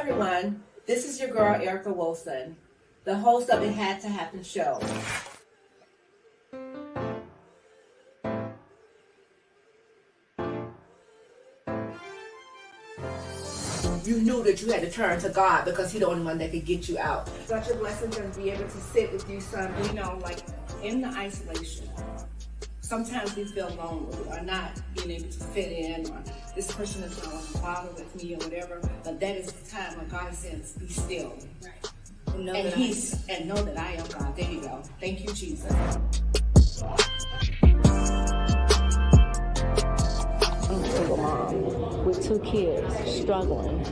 everyone. This is your girl, Erica Wilson, the host of It Had to Happen show. You knew that you had to turn to God because He's the only one that could get you out. Such a blessing to be able to sit with you, son. Like in the isolation, sometimes we feel lonely or not being able to fit in, or this person is not on the bother with me or whatever. But that is the time when God says, "Be still." Right. And know that I am God. There you go. Thank you, Jesus. I'm a single mom with 2 kids, struggling,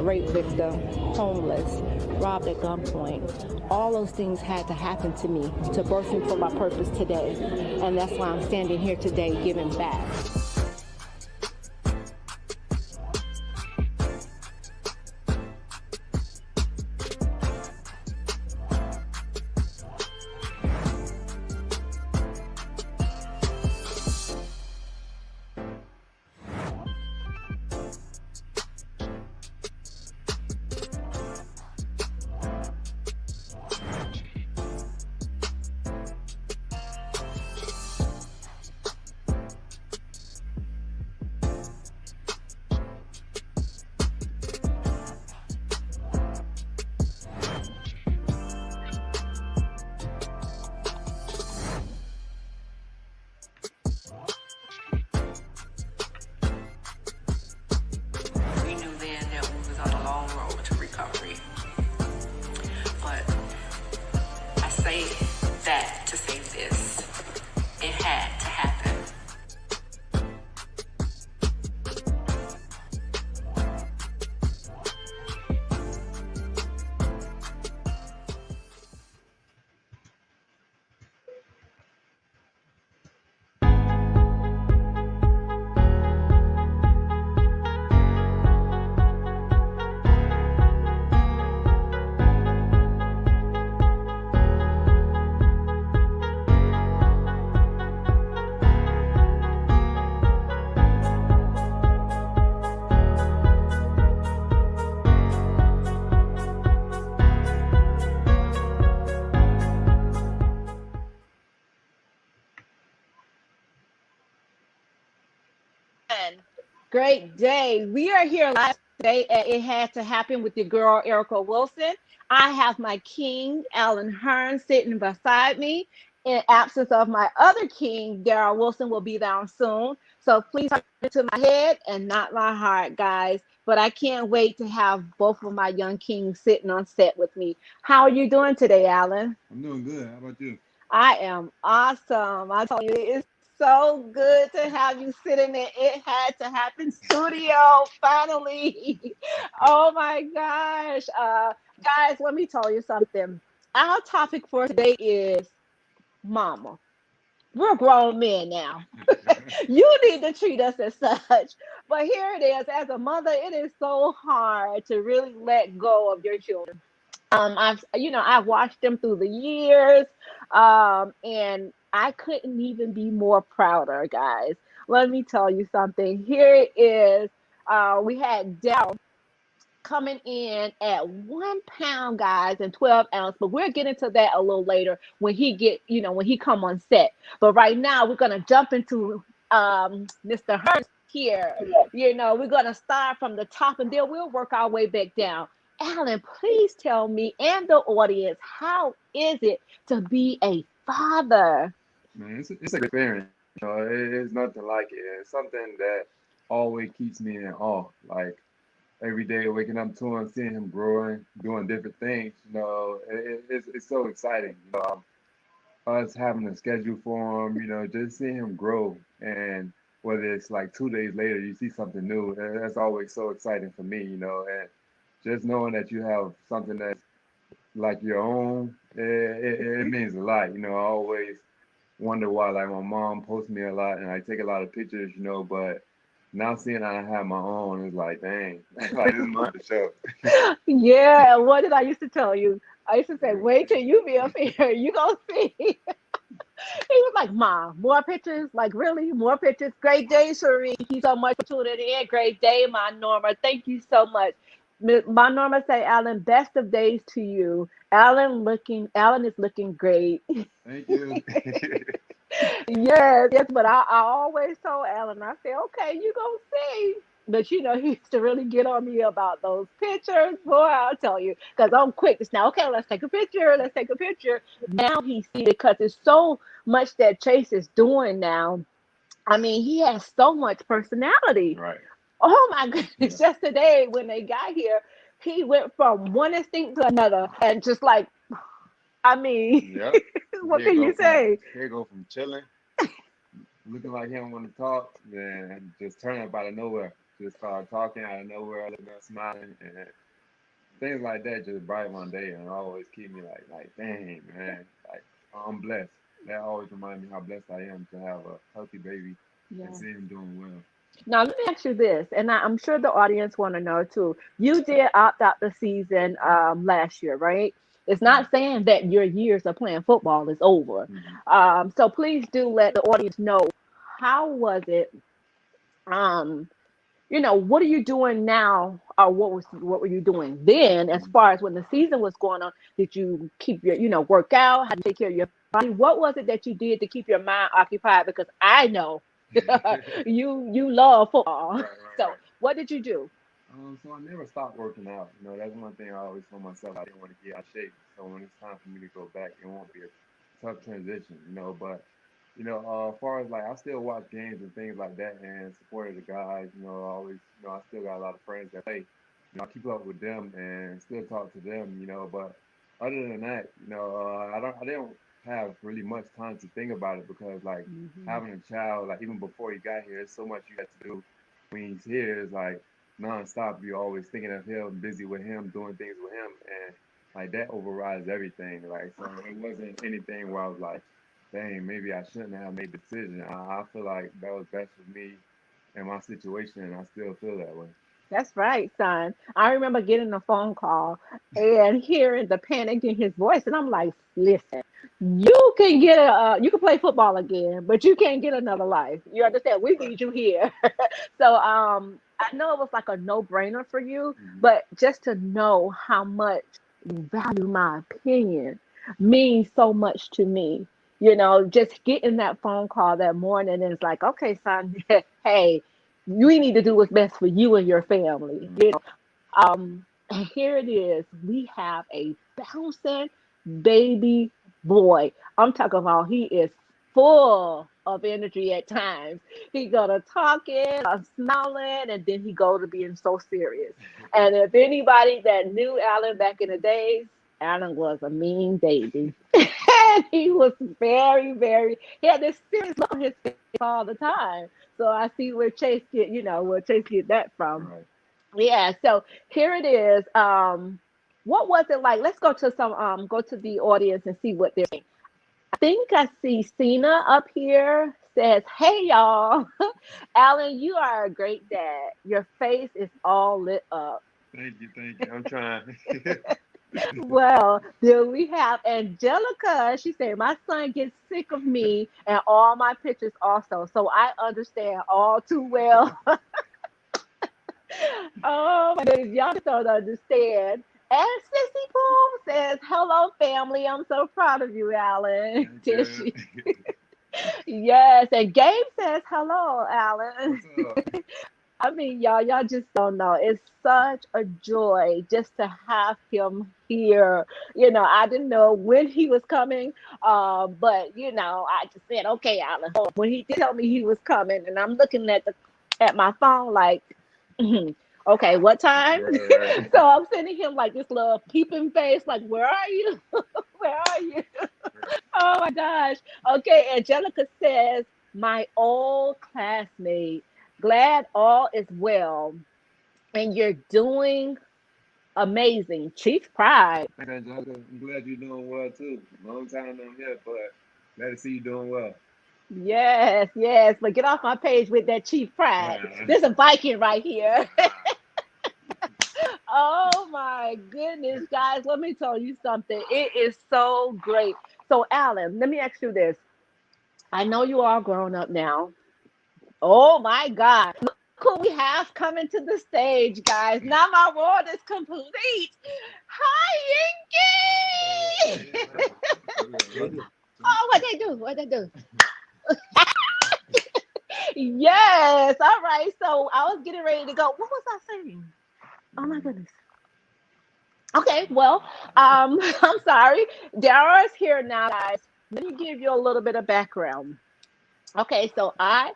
rape victim, homeless, robbed at gunpoint. All those things had to happen to me to birth me for my purpose today. And that's why I'm standing here today giving back. That to say this, it had to happen. Great day. We are here live today at It Had to Happen with your girl, Erica Wilson. I have my king, Alan Hearn, sitting beside me. In absence of my other king, Daryl Wilson will be down soon. So please turn it to my head and not my heart, guys. But I can't wait to have both of my young kings sitting on set with me. How are you doing today, Alan? I'm doing good. How about you? I am awesome. I told you, it's so good to have you sitting in It Had to Happen studio finally. Oh my gosh. Guys, let me tell you something. Our topic for today is mama. We're grown men now. You need to treat us as such. But here it is. As a mother, it is so hard to really let go of your children. I've watched them through the years, and I couldn't even be more prouder, guys. Let me tell you something. Here it is. We had Daryl coming in at 1 pound, guys, and 12 ounce, but we'll get into that a little later when he come on set. But right now, we're gonna jump into Mr. Hurst here. We're gonna start from the top, and then we'll work our way back down. Alan, please tell me and the audience, how is it to be a father? Man, it's a great experience. It's nothing like it. It's something that always keeps me in awe. Like every day waking up to him, seeing him growing, doing different things. It's so exciting. Us having a schedule for him. Just seeing him grow, and whether it's like 2 days later, you see something new. That's always so exciting for me. And just knowing that you have something that's like your own, it means a lot. I always wonder why, like my mom posts me a lot and I take a lot of pictures, but now seeing I have my own, it's like, dang, like this is my show. Yeah, what did I used to tell you? I used to say, wait till you be up here, you gonna see. He was like, Mom, more pictures? Like, really? More pictures? Great day, Sheree. Thank you so much for tuning in. Great day, my Norma. Thank you so much. My Norma say, Alan, best of days to you. Alan is looking great. Thank you. Yes, yes, but I always told Alan, I said, okay, you gonna see. But he used to really get on me about those pictures. Boy, I'll tell you. Because I'm quick to now, okay, let's take a picture. Let's take a picture. Now he see it because it's so much that Chase is doing now. I mean, he has so much personality. Right. Oh my goodness. Yeah. Just today when they got here, he went from one instinct to another. And just like, I mean, Yep. what can you say? Here go from chilling, looking like he don't want to talk, then just turn up out of nowhere. Just start talking out of nowhere, looking up, smiling, and things like that just brighten my day and always keep me like, dang, man, like I'm blessed. That always reminds me how blessed I am to have a healthy baby and Yeah. see him doing well. Now let me ask you this, and I'm sure the audience want to know too. You did opt out the season last year, right? It's Mhm. not saying that your years of playing football is over. Mhm. So please do let the audience know how was it. Um, what are you doing now, or what were you doing then? As Mhm. far as when the season was going on, did you keep your work out? How to take care of your body? What was it that you did to keep your mind occupied? Because I know you love football. Right, So right, what did you do? So I never stopped working out. That's one thing I always told myself. I didn't want to get out of shape. So when it's time for me to go back, it won't be a tough transition. But as far as like I still watch games and things like that and supported the guys. Always, I still got a lot of friends that play. I keep up with them and still talk to them. But other than that, I didn't have really much time to think about it because like Hmm. having a child, like even before he got here, there's so much you have to do when he's here. Is like nonstop. You're always thinking of him, busy with him, doing things with him, and like that overrides everything. Like so, it wasn't anything where I was like, dang, maybe I shouldn't have made the decision. I feel like that was best for me and my situation, and I still feel that way. That's right, son. I remember getting a phone call and hearing the panic in his voice, and I'm like, "Listen, you can play football again, but you can't get another life. You understand? We Right. need you here." So, I know it was like a no-brainer for you, Hmm. but just to know how much you value my opinion means so much to me. Just getting that phone call that morning, and it's like, "Okay, son, hey, we need to do what's best for you and your family." Hmm. Um, Here it is. We have a bouncing baby boy. I'm talking about he is full of energy at times. He go to talking, smiling, and then he go to being so serious. And if anybody that knew Alan back in the days, Alan was a mean baby. And he was very, very, he had this serious look on his face all the time. So I see where Chase get that from. Right. Yeah, so here it is. What was it like? Let's go to the audience and see what they're saying. I think I see Cena up here says, "Hey y'all, Alan, you are a great dad. Your face is all lit up." Thank you, thank you. I'm trying. Well, then we have Angelica. She said, "My son gets sick of me and all my pictures also. So I understand all too well." Oh my goodness, y'all just don't understand. And Sissy Pooh says, "Hello, family. I'm so proud of you, Alan." Thank you. Tishy. Yes, and Gabe says, "Hello, Alan." What's up? I mean, y'all just don't know. It's such a joy just to have him here. I didn't know when he was coming, but I just said, "Okay, Alan." Hold on. When he did tell me he was coming, and I'm looking at my phone like, "Okay, what time?" Right, right. So I'm sending him like this little peeping face, like, "Where are you? Where are you?" Oh my gosh. Okay, Angelica says, "My old classmate, glad all is well, and you're doing amazing. Chief Pride." Thanks, Angelica. I'm glad you're doing well too. Long time no here, but glad to see you doing well. Yes, yes, but get off my page with that Chief Pride. Nah, There's a Viking right here. nah. Oh my goodness, guys, let me tell you something. It is so great. So, Alan, let me ask you this. I know you are grown up now. Oh my God. who we have coming to the stage, guys. Now my world is complete. Hi, Inky. Oh, what they do? What they do? Yes. All right. So I was getting ready to go. What was I saying? Oh my goodness. Okay. Well, I'm sorry. Dara is here now, guys. Let me give you a little bit of background. Okay. So I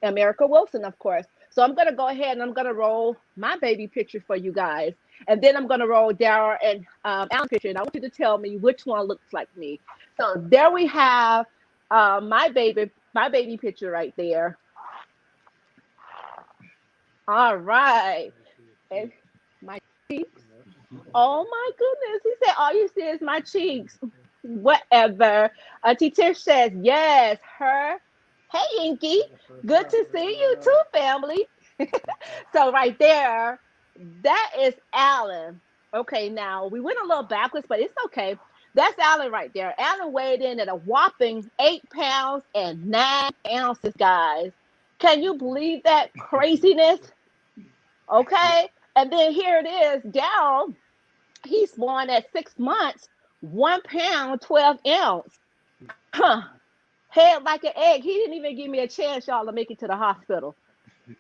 am Erica Wilson, of course. So I'm gonna go ahead and I'm gonna roll my baby picture for you guys, and then I'm gonna roll Dara and Alan's picture, and I want you to tell me which one looks like me. So there we have my baby picture right there. All right. And my cheeks. Oh my goodness. He said, all you see is my cheeks. Whatever. Tish says, yes, her. Hey, Inky. Good to see you too, family. So right there, that is Alan. Okay, now we went a little backwards, but it's okay. That's Alan right there. Alan weighed in at a whopping 8 pounds and 9 ounces, guys. Can you believe that craziness? Okay. And then here it is, Daryl. He's born at 6 months, 1 pound, 12 ounce. Huh. Head like an egg. He didn't even give me a chance, y'all, to make it to the hospital.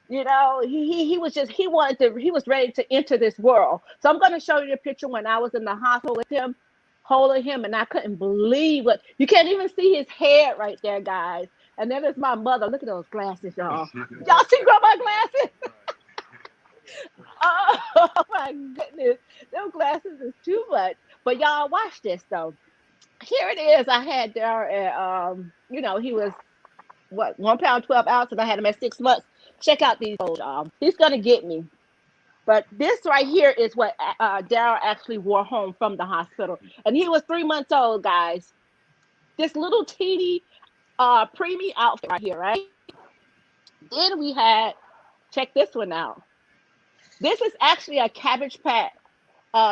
You know, he was just he wanted to he was ready to enter this world. So I'm gonna show you the picture when I was in the hospital with him, holding him, and I couldn't believe what you can't even see his head right there, guys. And then there's my mother. Look at those glasses, y'all. Y'all see grandma's glasses? Oh my goodness. Those glasses is too much. But y'all watch this though. Here it is. I had there at he was what 1 pound 12 ounces, and I had him at 6 months. Check out these old y'all. He's gonna get me. But this right here is what Daryl actually wore home from the hospital. And he was 3 months old, guys. This little teeny preemie outfit right here, right? Then we had, check this one out. This is actually a Cabbage Patch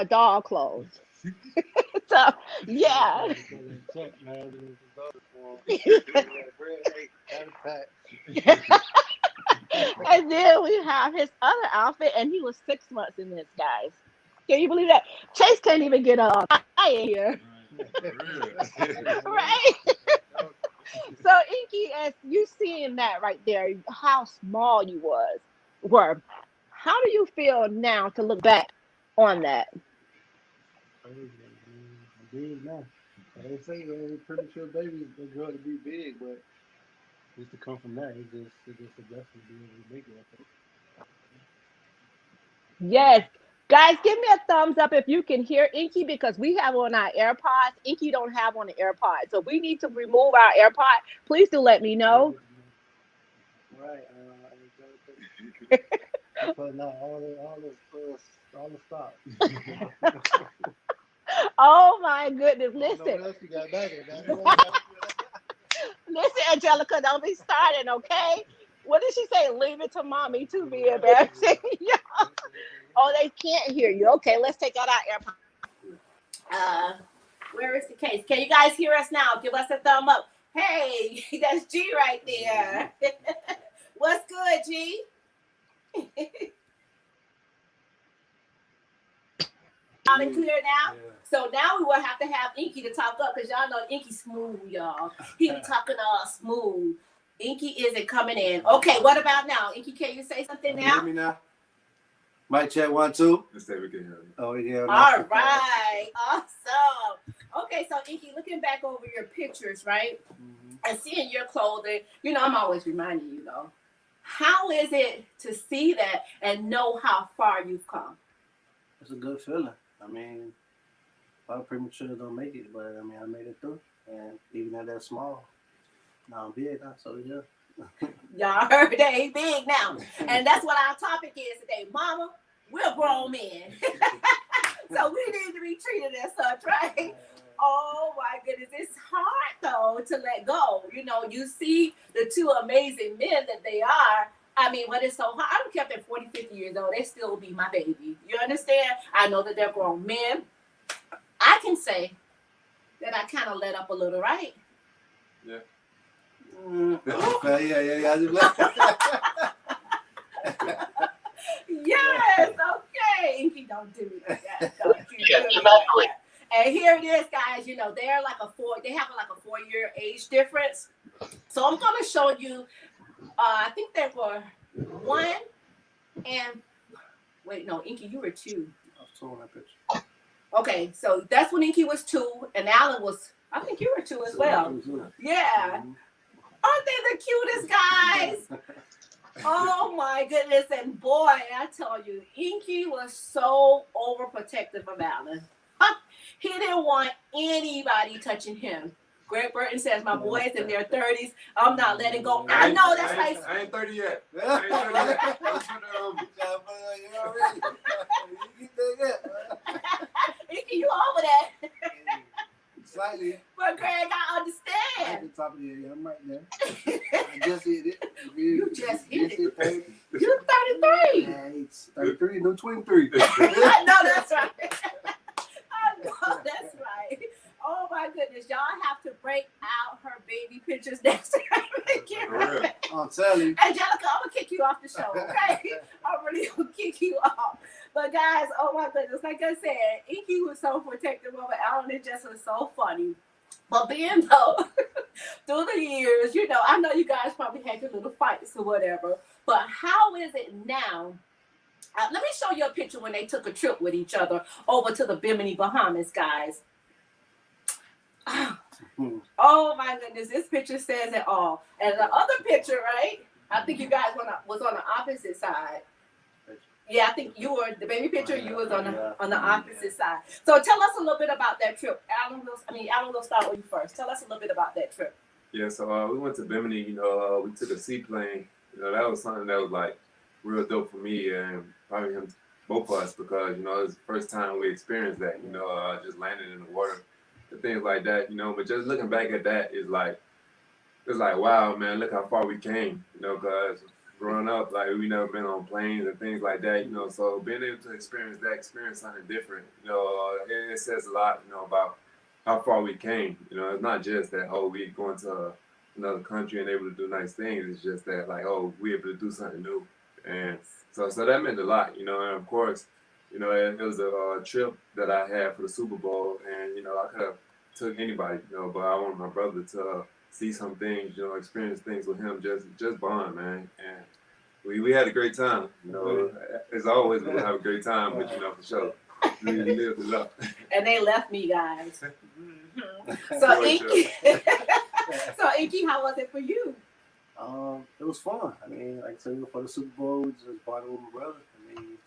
doll clothes. So yeah. And then we have his other outfit, and he was 6 months in this, guys. Can you believe that? Chase can't even get a eye in here. Right? So Inky, as you seeing that right there, how small you were. How do you feel now to look back on that? Big now. They say premature babies they grow to be big, but just to come from that, it's just a blessing to be able to make it. I think. Yes. Guys, give me a thumbs up if you can hear Inky, because we have on our AirPods. Inky don't have on the AirPods. So we need to remove our AirPod. Please do let me know. Right. But no, all the stop. Oh my goodness. What Listen. else you got back there? Listen, Angelica, don't be starting, okay? What did she say? Leave it to mommy to be embarrassing. Yeah. Oh, they can't hear you. Okay, let's take out our AirPods. Where is the case? Can you guys hear us now? Give us a thumb up. Hey, that's G right there. What's good, G? Loud and clear now. Yeah. So now we will have to have Inky to talk up, because y'all know Inky smooth, y'all. He be talking all smooth. Inky isn't coming in. Okay, what about now? Inky, can you say something now? Can you hear me now? Mic check 1 2. Let's say we can hear you. Oh yeah. All right, awesome. Okay, so Inky, looking back over your pictures, right, and seeing your clothing, I'm always reminding you, though. How is it to see that and know how far you've come? It's a good feeling. I mean, a lot of premature don't make it, but I mean, I made it through, and even at that small, now I'm big now, so yeah. Y'all heard that he big now, and that's what our topic is today. Mama, we're grown men, so we need to be treated as such, right? Oh my goodness, it's hard though to let go. You see the two amazing men that they are. I mean, but it's so hard. I don't care if they're 40, 50 years old. They still be my baby. You understand? I know that they're grown men. I can say that I kind of let up a little, right? Yeah. Yeah. Yes, okay. Inky, don't do that. Don't you Yeah, do do not do it. that. And here it is, guys. You know, they have like a 4-year age difference. So I'm gonna show you. I think they were 1 and wait, no, Inky, you were 2. I was told that picture. Okay, so that's when Inky was 2, and Alan was. I think you were 2 as well. Yeah. Aren't they the cutest guys? Oh my goodness. And boy, I tell you, Inky was so overprotective of Alan. He didn't want anybody touching him. Greg Burton says, my boys in their 30s, I'm not letting go. I know that's right. I ain't 30 yet. I ain't 30 yet. Inky, you over that. Slightly. But Greg, I understand. At the top of the head, I'm right there. I just hit it. You just hit it. 30. You're 33. It's 33, no 23. I know that's right. I know that's right. Oh my goodness, y'all have to break out her baby pictures next time. I'm telling you. Angelica, I'm gonna kick you off the show, okay? I'm really gonna kick you off. But guys, oh my goodness, like I said, Inky was so protective over Alan. It just was so funny. But being though, through the years, you know, I know you guys probably had your little fights or whatever. But how is it now? Let me show you a picture when they took a trip with each other over to the Bimini, Bahamas, guys. Oh my goodness, this picture says it all. And the other picture, right? I think you guys was on the opposite side. Yeah, I think you were the baby picture. You was on the opposite side. So tell us a little bit about that trip. Alan, we'll start with you first. Tell us a little bit about that trip. Yeah, so we went to Bimini. You know, we took a seaplane. You know, that was something that was like real dope for me and probably him, both of us, because you know it was the first time we experienced that. You know, just landing in the water and things like that. You know, but just looking back at that is like, it's like, wow, man, look how far we came. You know, because growing up, like we never been on planes and things like that, you know, so being able to experience something different, you know, it says a lot, you know, about how far we came. You know, it's not just that, oh, we going to another country and able to do nice things. It's just that, like, oh, we able to do something new. And so that meant a lot, you know, and of course, you know, it was a trip that I had for the Super Bowl, and, you know, I could have took anybody, you know, but I wanted my brother to see some things, you know, experience things with him, just bond, man. And we had a great time, you know. As always, we'll have a great time, but you know, for sure, we lived it up. And they left me, guys. So Inky, how was it for you? It was fun. I mean, like I said, for the Super Bowl, we just bought it with my brother. I mean,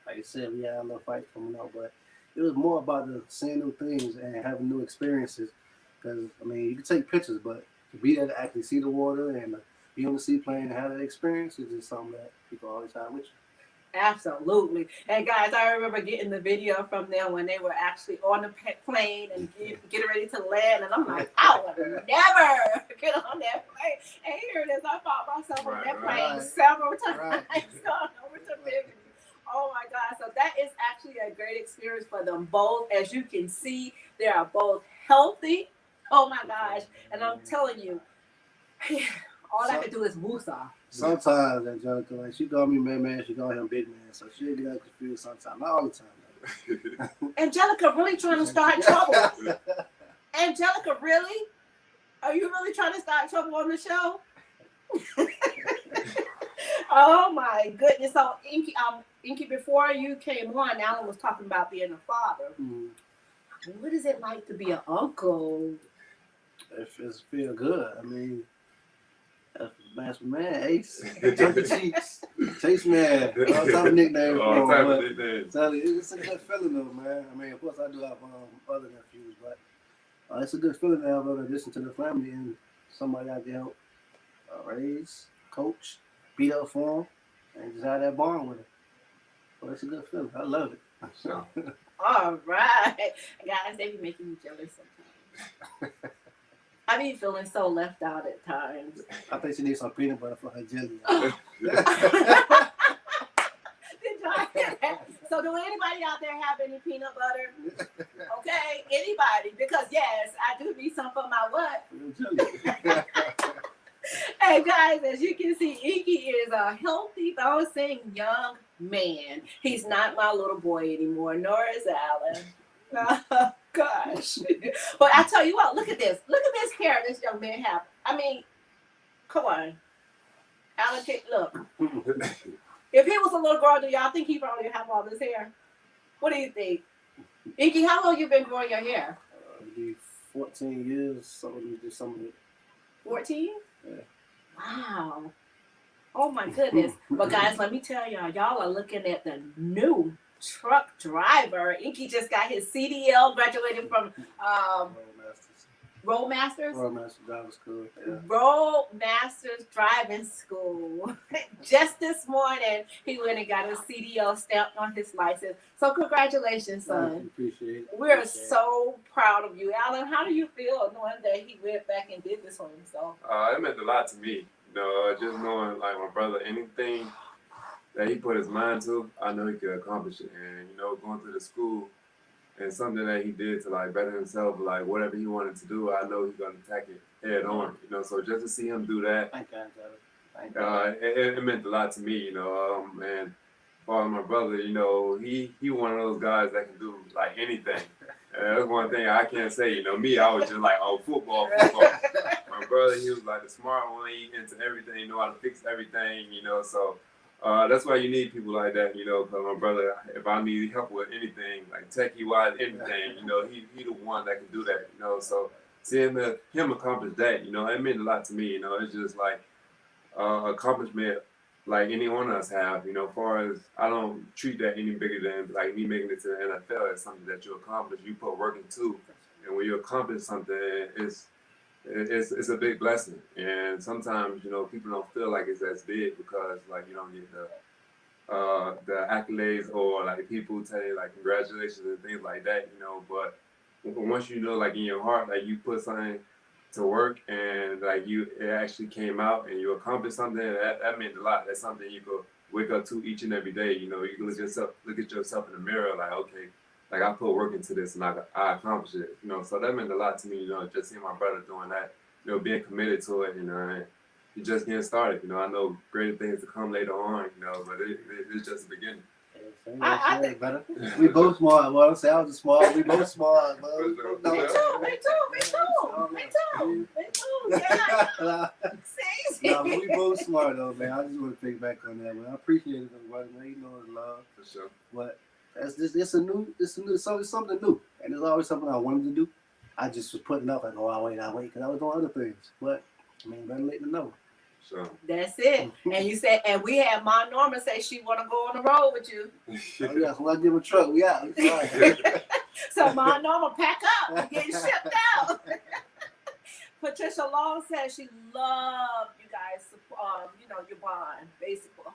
like I said, we had a little fight coming up, but it was more about the seeing new things and having new experiences. Because I mean, you can take pictures, but to be there to actually see the water and be on the seaplane and have that experience is just something that people always have with you. Absolutely. And guys, I remember getting the video from them when they were actually on the plane and getting ready to land. And I'm like, I would never get on that plane. And here it is. I found myself on that plane several times going over to Bimini. Oh my God. So that is actually a great experience for them both. As you can see, they are both healthy. Oh my gosh. And I'm telling you, all I could do is woosah. Sometimes, Angelica, like she call me man, she call him big man, so she'll get confused sometimes. Not all the time. Angelica really trying to start trouble. Angelica, really? Are you really trying to start trouble on the show? Oh my goodness. So Inky, before you came on, Alan was talking about being a father. Mm-hmm. What is it like to be an uncle? It feel good. I mean, that's my man, Ace, Chunky Cheeks, Chase Man, all type of nicknames. It's a good feeling though, man. I mean, of course I do have other nephews, but it's a good feeling to have an addition to the family and somebody out there help raise, coach, beat up for them, and just have that bond with them. So it's a good feeling. I love it. All right. Guys, they be making me jealous sometimes. I be feeling so left out at times. I think she needs some peanut butter for her jelly. Did y'all hear that? So do anybody out there have any peanut butter? Okay, anybody? Because yes, I do need some for my what? Hey guys, as you can see, Inky is a healthy, bouncing young man. He's not my little boy anymore, nor is Alan. Oh, gosh. But I tell you what, look at this. Look at this hair this young man have. I mean, come on. Alan, look. If he was a little girl, do y'all think he probably have all this hair? What do you think? Inky, how long you been growing your hair? 14 years, so we do some of it. 14? Yeah. Wow. Oh my goodness. But guys, let me tell y'all are looking at the new truck driver. Inky just got his CDL, graduated from Roadmasters Driving School. Yeah. Roadmasters Driving School. Just this morning, he went and got a CDL stamped on his license. So congratulations, son. Appreciate it. We're so proud of you. Alan, how do you feel knowing that he went back and did this for himself? It meant a lot to me. You know, just knowing like my brother, anything that he put his mind to, I know he could accomplish it. And you know, going through the school and something that he did to like better himself, like whatever he wanted to do, I know he's gonna attack it head on. You know, so just to see him do that, it meant a lot to me. You know, and for my brother, you know, he one of those guys that can do like anything. That's one thing I can't say. You know, me, I was just like, oh, football. My brother, he was like the smart one. He into everything, know how to fix everything. You know, so. That's why you need people like that, you know, because my brother, if I need help with anything, like techie-wise, anything, you know, he the one that can do that, you know, so seeing him accomplish that, you know, it meant a lot to me, you know, it's just like accomplishment like any one of us have, you know, as far as I don't treat that any bigger than like me making it to the NFL. It's something that you accomplish, you put work into, and when you accomplish something, it's a big blessing, and sometimes you know people don't feel like it's as big because like you don't get the accolades or like people tell you like congratulations and things like that, you know. But once you know like in your heart like you put something to work and like it actually came out and you accomplished something, that meant a lot. That's something you could wake up to each and every day. You know, you can look at yourself in the mirror like, okay, like I put work into this and I accomplished it, you know. So that meant a lot to me, you know, just seeing my brother doing that, you know, being committed to it, you know, and you just getting started, you know. I know greater things to come later on, you know, but it's just the beginning. I think better. We both smart. Well, I say I was smart. We both smart. me too. Yeah. See? No, we both smart though, man. I just want to pick back on that, man. I appreciate it, brother, man. You know it's love. For sure. But it's something new, and it's always something I wanted to do. I just was putting up like, oh, I wait, because I was doing other things. But I mean, better late than never. So That's it. And you said, and we had Ma Norma say she want to go on the road with you. Oh yeah, so I give a truck. We out. So Ma Norma, pack up. We're getting shipped out. Patricia Long says she loved you guys, you know, your bond, basically.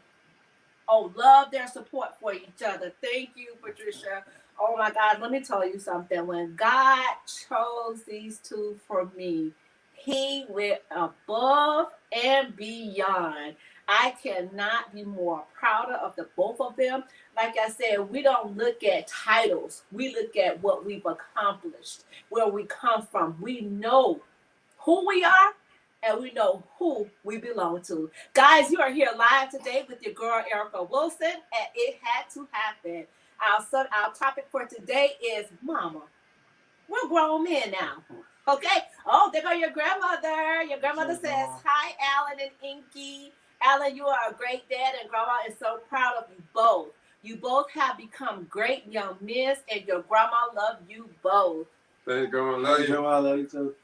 Oh, love their support for each other. Thank you, Patricia. Oh my God, let me tell you something. When God chose these two for me, He went above and beyond. I cannot be more prouder of the both of them. Like I said, we don't look at titles. We look at what we've accomplished, where we come from. We know who we are, and we know who we belong to. Guys, you are here live today with your girl, Erica Wilson, and it had to happen. Our topic for today is Mama. We're grown men now. Okay? Oh, there go your grandmother. Your grandmother says, hi, Alan and Inky. Alan, you are a great dad, and Grandma is so proud of you both. You both have become great young men, and your grandma loves you both. Thanks, Grandma. Love you. Grandma, I love you too.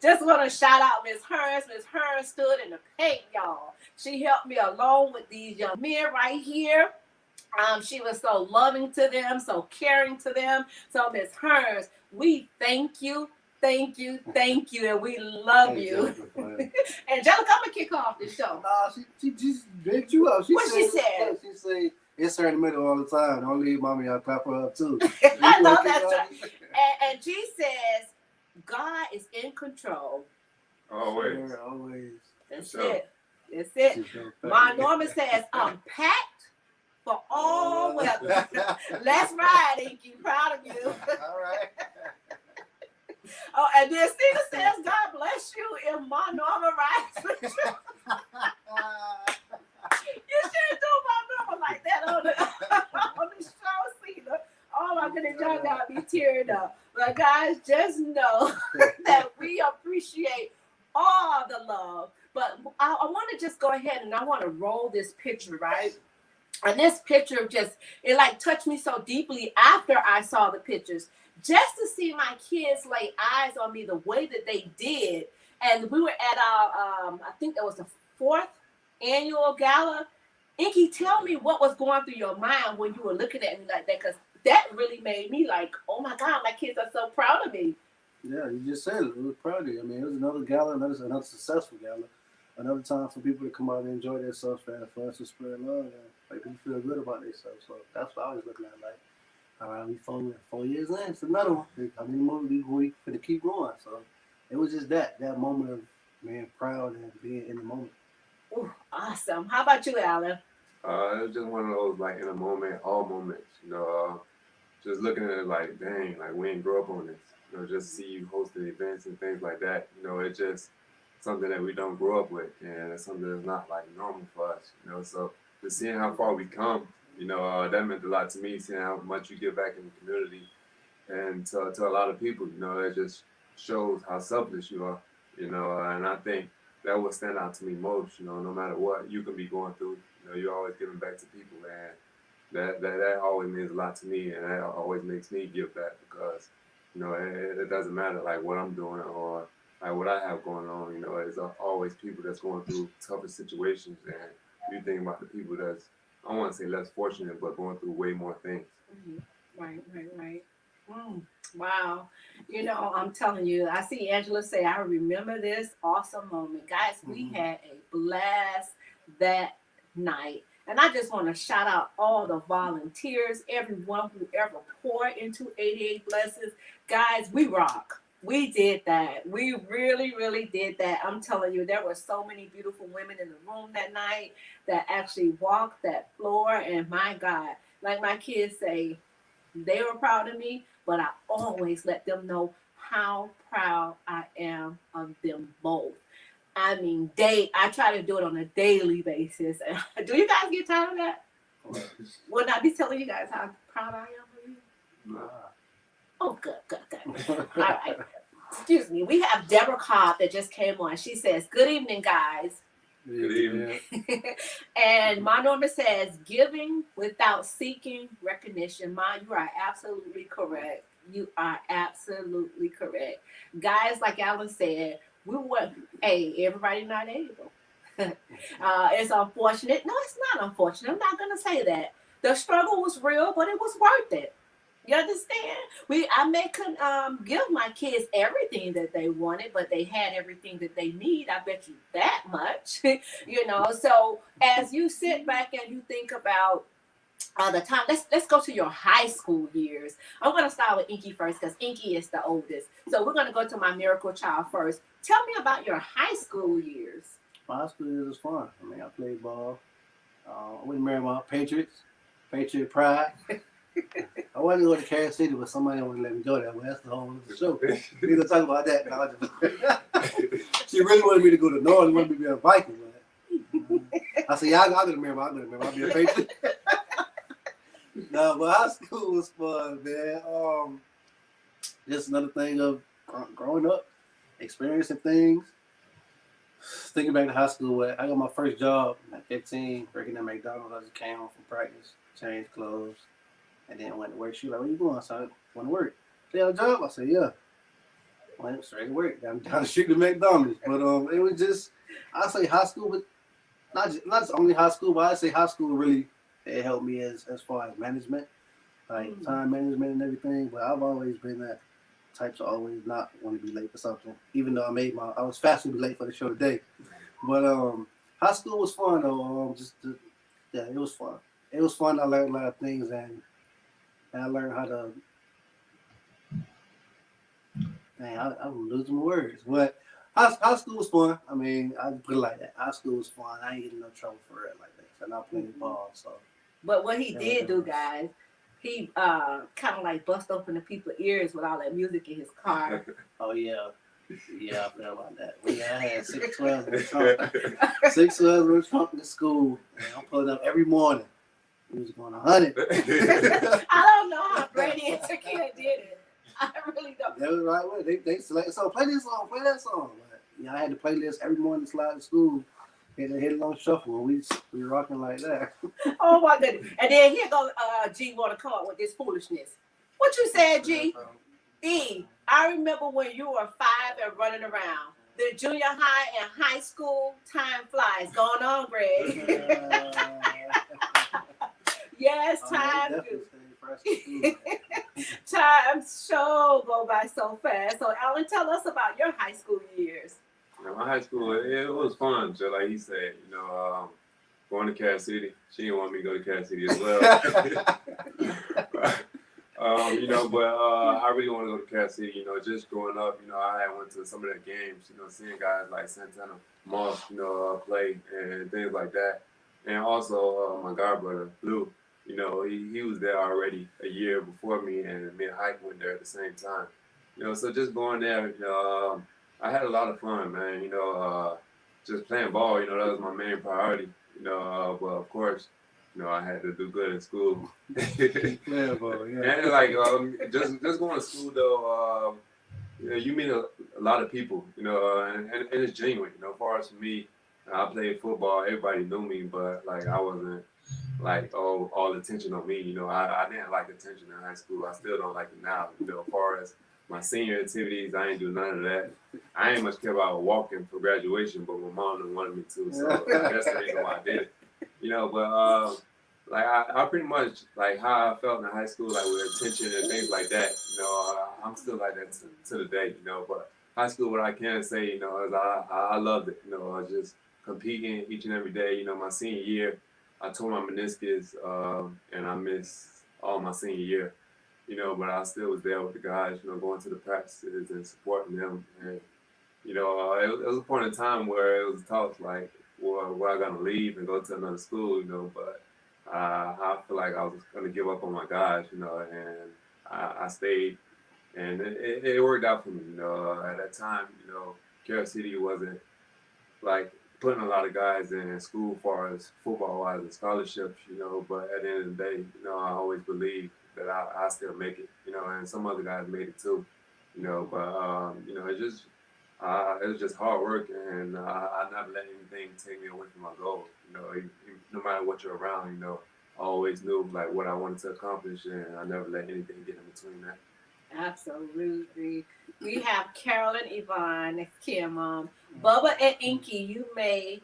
Just want to shout out Miss Hearns. Miss Hearns stood in the paint, y'all. She helped me along with these young men right here. She was so loving to them, so caring to them. So Miss Hearns, we thank you, and we love you. Angelica, I'm gonna kick off the show. She just draped you up. What she said? She said it's her in the middle all the time. Don't leave mommy, I'll clap her up too. I know that's right. And she says, God is in control. Always. Sure, always. That's Sure. it. That's it. My Norman says, I'm packed for all weather. Let's ride, Inky. Proud of you. All right. Oh, and then Stephen says, God bless you if my Norma rides with you. y'all got me tearing up. But guys, just know that we appreciate all the love. But I want to just go ahead and I want to roll this picture, right? And this picture it like touched me so deeply after I saw the pictures. Just to see my kids lay eyes on me the way that they did. And we were at our, I think that was the 4th annual gala. Inky, tell me what was going through your mind when you were looking at me like that, because that really made me like, oh my God, my kids are so proud of me. Yeah, you just said it. It was proud of you. I mean, it was another gala, another successful gala. Another time for people to come out and enjoy themselves, and for us to spread love and make people feel good about themselves. So that's what I was looking at. Like, all right, we 4 years in, it's another one. How many more we gonna keep going? So it was just that moment of being proud and being in the moment. Ooh, awesome. How about you, Alan? It was just one of those like in a moment, all moments. Just looking at it like, dang, like we ain't grow up on this. Just see you hosting events and things like that. It's just something that we don't grow up with, and it's something that's not like normal for us. So just seeing how far we come, that meant a lot to me. Seeing how much you give back in the community, and to a lot of people, it just shows how selfless you are. And I think that would stand out to me most. No matter what you can be going through, you're always giving back to people, and that always means a lot to me, and that always makes me give back because it doesn't matter like what I'm doing or like what I have going on. There's always people that's going through tougher situations, and you think about the people that's, I don't want to say less fortunate, but going through way more things. Mm-hmm. Right. Wow. I'm telling you, I see Angela say, I remember this awesome moment. Guys, we had a blast that night. And I just want to shout out all the volunteers, everyone who ever poured into 88 Blessings. Guys, we rock. We did that. We really, really did that. I'm telling you, there were so many beautiful women in the room that night that actually walked that floor. And my God, like my kids say, they were proud of me, but I always let them know how proud I am of them both. I mean, I try to do it on a daily basis. Do you guys get tired of that? Will I be telling you guys how proud I am of you? Nah. Oh, good. All right. Excuse me. We have Deborah Cobb that just came on. She says, good evening, guys. Good evening. And Ma Norma says, giving without seeking recognition. Ma, you are absolutely correct. You are absolutely correct. Guys, like Alan said, everybody not able. It's unfortunate. No, it's not unfortunate. I'm not going to say that. The struggle was real, but it was worth it. You understand? I may give my kids everything that they wanted, but they had everything that they need. I bet you that much. So as you sit back and you think about the time, let's go to your high school years. I'm going to start with Inky first because Inky is the oldest. So we're going to go to my miracle child first. Tell me about your high school years. My high school years was fun. I mean, I played ball. I went to Marymount Patriot Pride. I wanted to go to Kansas City, but somebody wouldn't let me go there. Well, that's the whole show. We're gonna talk about that. She really wanted me to go to North. She wanted me to be a Viking. I said, "Yeah, I'll go to Marymount. I'll be a Patriot." No, but high school was fun, man. Just another thing of growing up, experiencing things. Thinking back to high school, I got my first job at 15, working at McDonald's. I just came home from practice, changed clothes. And then went to work. She was like, where you going? So I went to work. They have a job? I said, yeah. Went straight to work. Down the street to McDonald's. But it was just, I say high school, but not just only high school, but I say high school really, it helped me as far as management, like time management and everything. But I've always been that type to always not want to be late for something. Even though I was fast to be late for the show today. But high school was fun though. It was fun. It was fun. I learned a lot of things and I learned how to. I'm losing my words. But high school was fun. I mean, I put it like that. High school was fun. I ain't getting no trouble for it like that. And I played ball. So. But what he did do, guys, he kind of like bust open the people's ears with all that music in his car. Oh yeah. Yeah, I feel about that. I had 612 in the trunk. 612 in the trunk in school. And I'm pulling up every morning. He was going 100. I don't know how Brady and Shakira did it. I really don't. That was the right way. They select so play this song, play that song. But, you know, I had to play this every morning to slide to school. Hit it on shuffle. We rocking like that. Oh my goodness. And then here goes G wanna come up with this foolishness. What you said, G? E, I remember when you were 5 and running around. The junior high and high school, time flies. Going on, Greg. Yes, time do. Time sure go by so fast. So, Alan, tell us about your high school years. My high school, it was fun. Just like he said, going to Cass City. She didn't want me to go to Cass City as well. But I really want to go to Cass City. Just growing up, I went to some of the games. Seeing guys like Santana Moss, play and things like that. And also my godbrother Blue. He was there already a year before me, and me and Ike went there at the same time. So just going there, I had a lot of fun, man. Just playing ball, that was my main priority. But of course, I had to do good in school. Playing ball, yeah. And like just going to school though, you meet a lot of people, and it's genuine. As far as for me, I played football. Everybody knew me, but like I wasn't like all attention on me. I didn't like attention in high school. I still don't like it now. As far as my senior activities, I ain't do none of that. I ain't much care about walking for graduation, but my mom didn't want me to, so that's the reason why I did it. But like I pretty much like how I felt in high school, like with attention and things like that. I'm still like that to the day. But high school, what I can say, is I loved it. I was just competing each and every day. My senior year, I tore my meniscus, and I missed all my senior year. But I still was there with the guys, going to the practices and supporting them. And, it was a point in time where it was tough, like, where I got to leave and go to another school, but I feel like I was going to give up on my guys, and I stayed. And it worked out for me, at that time, Carol City wasn't, like, putting a lot of guys in school as far as football-wise and scholarships, but at the end of the day, I always believed that I still make it, and some other guys made it too, but it was just hard work, and I never let anything take me away from my goal, no matter what you're around, I always knew like what I wanted to accomplish, and I never let anything get in between that. Absolutely. We have Carolyn, Yvonne, Kim, Bubba and Inky, you may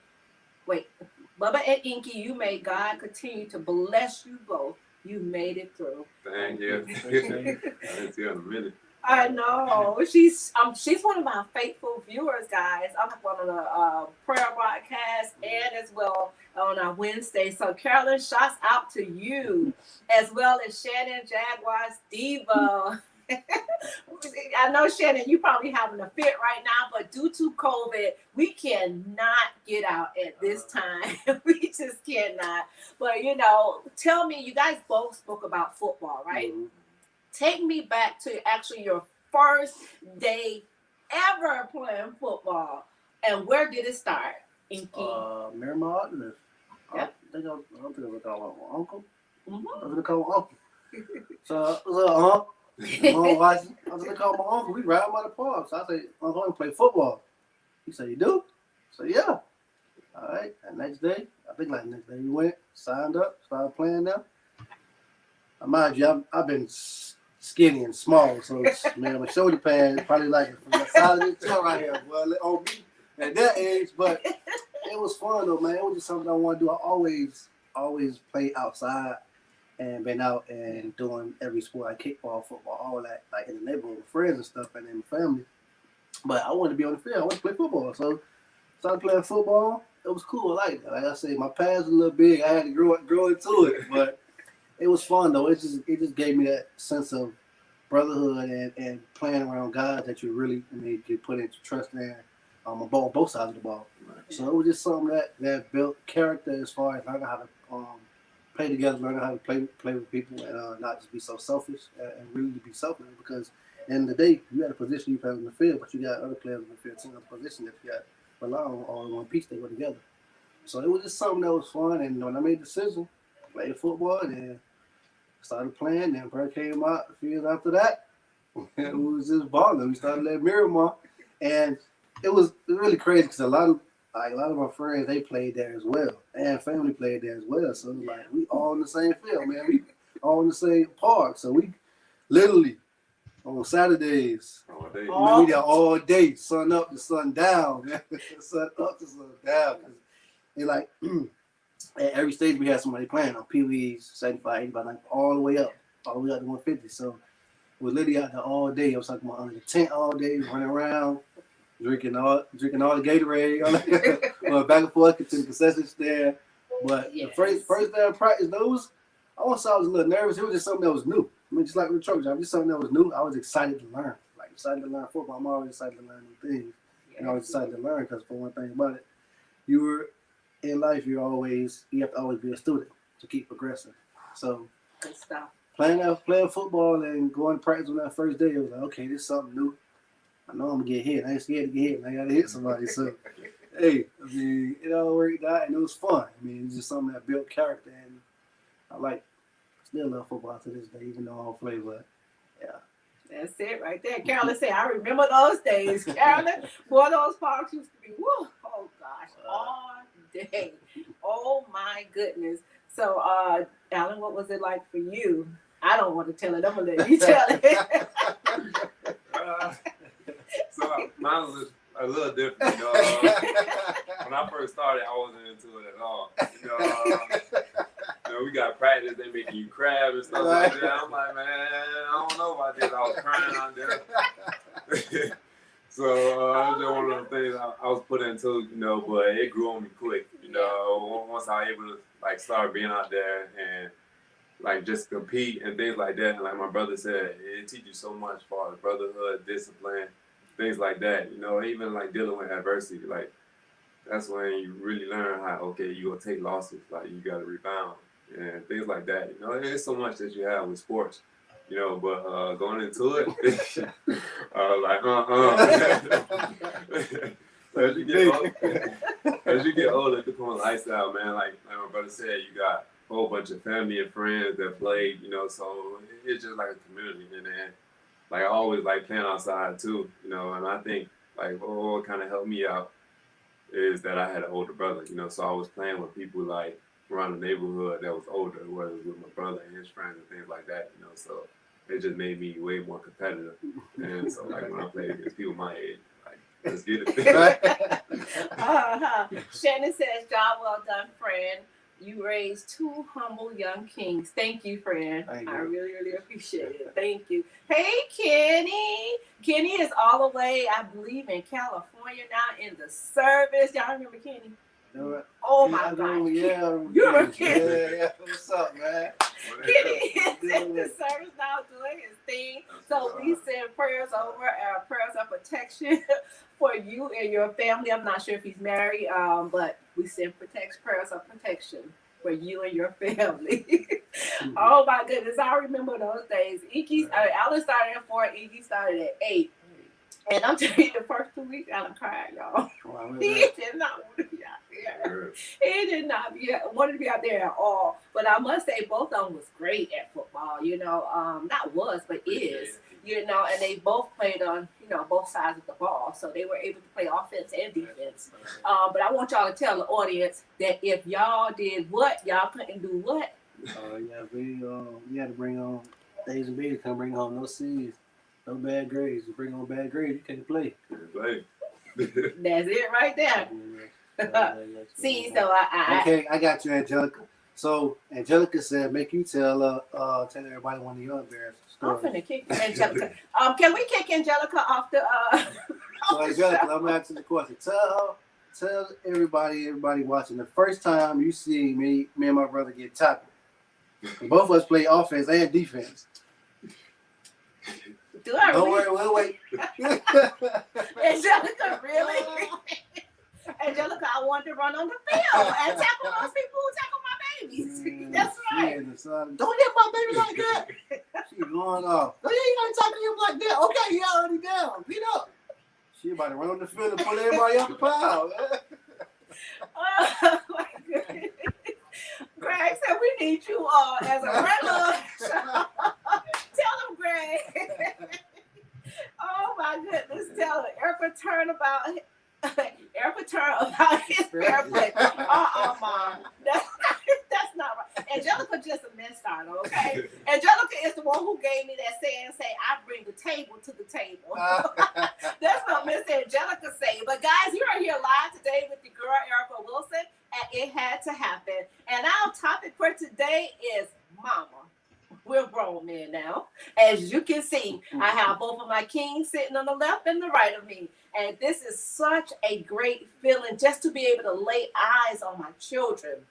God continue to bless you both. You made it through. Thank you. I didn't see her in a minute. I know. She's one of my faithful viewers, guys. I'm one of the prayer broadcasts and as well on our Wednesday. So Carolyn, shouts out to you, as well as Shannon Jaguars Diva. I know, Shannon, you probably having a fit right now, but due to COVID, we cannot get out at this time. We just cannot. But, tell me, you guys both spoke about football, right? Mm-hmm. Take me back to actually your first day ever playing football. And where did it start, Inky? Miramar. Yep. I don't think I would call my uncle. Mm-hmm. I was going to call my uncle. So, I was gonna call my uncle. We ride by the park. So I said, I'm going to play football. He said, you do? I said, yeah. All right. And next day, we went, signed up, started playing now. Mind you, I've been skinny and small, so my shoulder pads probably like from the side of the tail right here. Well, on me at that age, but it was fun though, man. It was just something I want to do. I always play outside. And been out and doing every sport, like kickball, football, all that, like in the neighborhood with friends and stuff, and then family. But I wanted to be on the field. I wanted to play football. So started playing football. It was cool. I liked it. Like I said, my pads were a little big. I had to grow into it. But it was fun though. It just gave me that sense of brotherhood and playing around guys that you really you put into trust in on both sides of the ball. So it was just something that built character as far as learning how to play together, learning how to play with people, and not just be so selfish and really be selfish. Because at the end of the day, you got a position you play on the field, but you got other players on the field too, a position that you got to rely on all in one piece. They were together. So it was just something that was fun. And when I made the decision, played football, then started playing. Then Brett came out a few years after that. We was just balling. We started at Miramar, and it was really crazy because a lot of my friends, they played there as well, and family played there as well. So it was like we all in the same field, man. We all in the same park. So we literally on Saturdays, we there all day, sun up to sun down, man. Sun up to sun down. And like at every stage we had somebody playing on Pee Wee's, 75, 85, like all the way up to 150. So we're literally out there all day. I was talking about under the tent all day, running around, drinking all the Gatorade, going back and forth to the concession stand. But the first day of practice, I was a little nervous. It was just something that was new. I mean, just like with the truck job, just something that was new. I was excited to learn. Like excited to learn football. I'm always excited to learn new things. And I was excited to learn because for one thing about it, in life, you have to always be a student to keep progressing. So Good stuff. playing football and going to practice on that first day, it was like, okay, this is something new. I know I'm gonna get hit. I ain't scared to get hit. I gotta hit somebody. So, hey, I mean, it all worked out and it was fun. I mean, it's just something that built character, and I still love football to this day, even though I don't play. But yeah, That's it right there. Carolyn said, I remember those days. Carolyn, boy, those parks used to be, woo, oh gosh, all day. Oh my goodness. So, Alan, what was it like for you? I don't want to tell it. I'm going to let you tell it. So mine was a little different. When I first started, I wasn't into it at all. We got practice. They making you crab and stuff like that. I'm like, man, I don't know about this. I was crying out there. So it was just one of those things I was put into, but it grew on me quick. Once I was able to start being out there and just compete and things like that. And like my brother said, it teaches you so much for brotherhood, discipline, things like that. Even dealing with adversity, that's when you really learn how, okay, you're going to take losses, you got to rebound and things like that. There's so much that you have with sports, but going into it, as you get older, it becomes a lifestyle, man. Like my brother said, you got a whole bunch of family and friends that played, so it's just like a community. And then, I always like playing outside too, and I think what kind of helped me out is that I had an older brother, so I was playing with people around the neighborhood that was older, whether it was with my brother and his friends and things like that, so it just made me way more competitive. And so when I played against people my age, let's get it. Shannon says, job well done, friend. You raised two humble young kings. Thank you, friend. I really, really appreciate it. Thank you. Hey, Kenny. Kenny is all the way, I believe, in California now in the service. Y'all remember Kenny? Oh my God. Yeah. You remember Kenny? Yeah. What's up, man? Kenny is in the service now doing his thing. So we send prayers over, prayers of protection for you and your family. I'm not sure if he's married, but we send prayers of protection for you and your family. Oh my goodness, I remember those days. Alan started at 4, Iggy started at 8. And I'm telling you, the first 2 weeks, Alan cried, y'all. He did not want to be out there. He did not want to be out there at all. But I must say, both of them was great at football. Not was, but is. And they both played on, both sides of the ball. So they were able to play offense and defense. But I want y'all to tell the audience that if y'all did what, y'all couldn't do what? We had to bring on Days and Babies, come bring home no C's. No bad grades. You bring on bad grades, you can't play. That's it right there. See, so Okay, I got you, Angelica. So Angelica said, make you tell everybody one of your embarrassing stories. I'm finna kick Angelica. Can we kick Angelica off the So Angelica, I'm gonna ask you the question. Tell everybody watching, the first time you see me and my brother get tackled. Both of us play offense and defense. Do I Don't really? worry, we'll wait. Angelica, really? Angelica, I wanted to run on the field and tackle those people who tackle my babies. That's right. Don't hit my baby like that. She's going off. No, you ain't gonna tackle him like that. Okay, he already down. Beat up. She about to run on the field and pull everybody up the pile. Oh my goodness. Greg Greg said we need you as a regular. Tell him, Greg. Oh my goodness, tell him. Erica turned about his paraphrase. Mom. That's not right. Angelica just a mess starter, okay? Angelica is the one who gave me that saying, I bring the table to the table. That's what Miss Angelica say. But guys, you are here live today with the girl Erica Wilson, and it had to happen. And our topic for today is mama. We're grown men now. As you can see, I have both of my kings sitting on the left and the right of me. And this is such a great feeling just to be able to lay eyes on my children.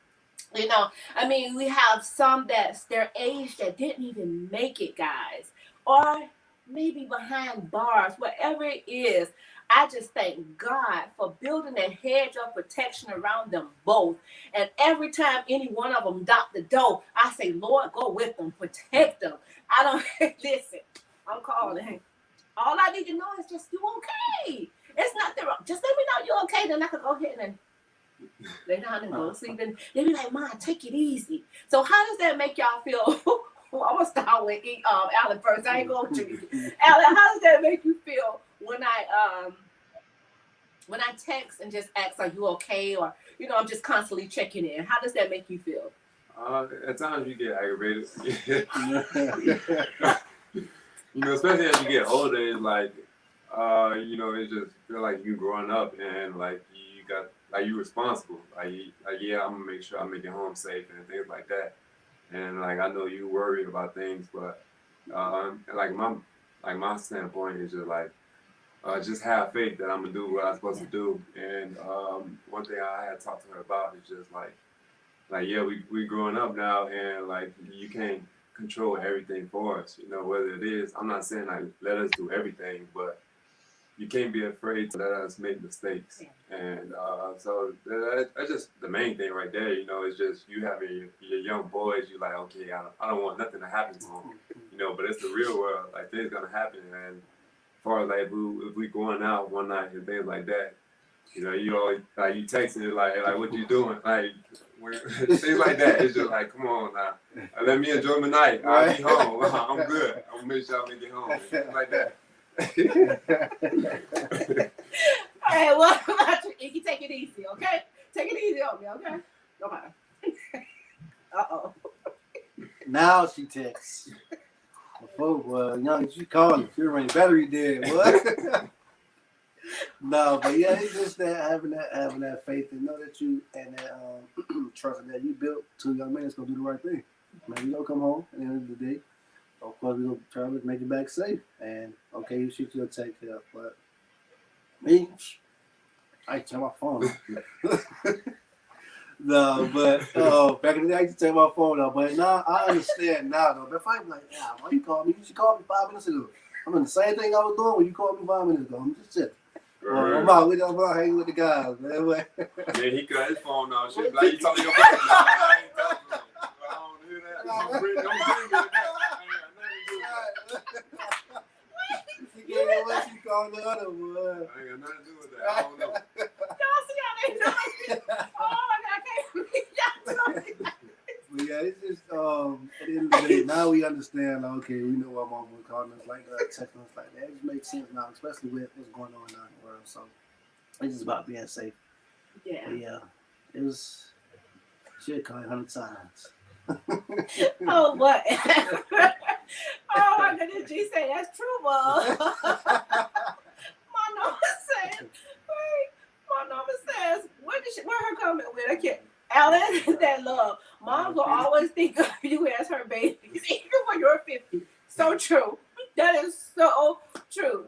You know, I mean, we have some that's their age that didn't even make it, guys. Or maybe behind bars, whatever it is. I just thank God for building a hedge of protection around them both. And every time any one of them knock the door, I say, Lord, go with them, protect them. I don't, listen, I'm calling. All I need to know is just you okay. It's not the just let me know you're okay, then I can go ahead and lay down and go to sleep. And they be like, Mom, take it easy. So how does that make y'all feel? Well, I'm going to start with Alan first. I ain't going to you. Alan, how does that make you feel when I text and just ask, are you okay? Or, you know, I'm just constantly checking in. How does that make you feel? At times you get aggravated. You know, especially as you get older, it's like, you know, it just feel like you growing up and like you got, like you responsible. Like yeah, I'm gonna make sure I make it home safe and things like that. And like, I know you worried about things, but like my standpoint is just like, just have faith that I'm gonna do what I'm supposed to do. And one thing I had talked to her about is just like yeah, we growing up now, and like you can't control everything for us. You know, whether it is, I'm not saying like let us do everything, but you can't be afraid to let us make mistakes. And so that's just the main thing right there. You know, it's just you having your young boys. You like, okay, I don't want nothing to happen to them. You know, but it's the real world. Like things gonna happen, and as far as like if we going out one night and things like that, you know, you always like you texting it like what you doing, like things like that. It's just like, come on now, let me enjoy my night. I'll be home. I'm good. I'm gonna make sure I make it home. Things like that. All right, what about you, Iggy? Take it easy, okay? Take it easy on me, okay? Okay. Uh-oh. Now she texts. Before, young, she calling. She running battery dead. What? No, but yeah, it's just that having that faith and know that you and that trust that you built two young men that's gonna do the right thing. Man, you gonna come home at the end of the day. Of course, we're gonna try to make it back safe. And okay, you should take care of, but me, I turn my phone. No, but back in the day, I used to take my phone out. But now I understand now though. But if I'm like, yeah, why you call me? You should call me 5 minutes ago. I'm doing the same thing I was doing when you called me 5 minutes ago. I'm just sitting. I'm out hanging with the guys, man. Yeah, he got his phone out. Shit, like you talking your phone. I ain't talking to him. I don't hear that. Don't bring me that. I ain't got nothing to do with that. She gave me what she called the other one. I ain't got nothing to do with that. I don't know. Y'all see how they do it? Oh my God, I can't believe y'all doing it. But yeah, it's just at the end of the day, now we understand. Okay, we know why mom was calling us like that, texting us like that. It just makes sense now, especially with what's going on now in the world. So it's just about being safe. Yeah. But yeah, it was. Shit, call 100 times. Oh, what? Oh my goodness, G say that's true, Mom. My number says, wait, my number says, where her comment with? I can't. Alan, that love. Mom will always think of you as her baby, even when you're 50. So true. That is so true.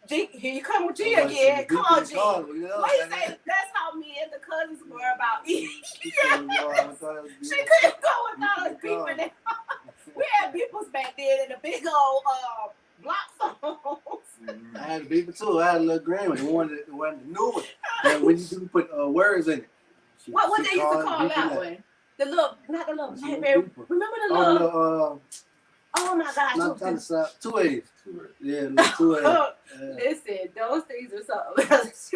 G, here you come with G again. Come on, G. Why you say that's how me and the cousins were about me? She couldn't go without us beeping it. We had beepers back then in the big old block phones. I had a beeper too. I had a little green one. The one the new one. And when you do put words in it. What they used to call that one? The little, not the little Blackberry. Remember the little? Oh my gosh. Not the 2 A's. Yeah, the 2 A's. Listen, those things are something else.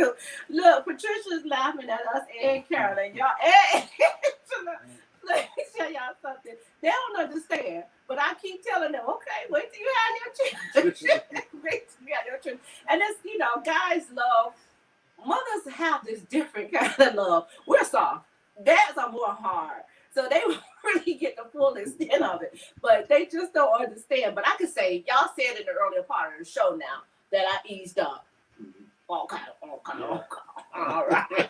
Look, Patricia's laughing at us and Carolyn. Y'all, let me tell y'all something. They don't understand, but I keep telling them, okay, wait till you have your children. Wait till you have your children. And it's, guys love, mothers have this different kind of love. We're soft. Dads are more hard. So they really get the full extent of it. But they just don't understand. But I can say, y'all said in the earlier part of the show now that I eased up. Okay. All right.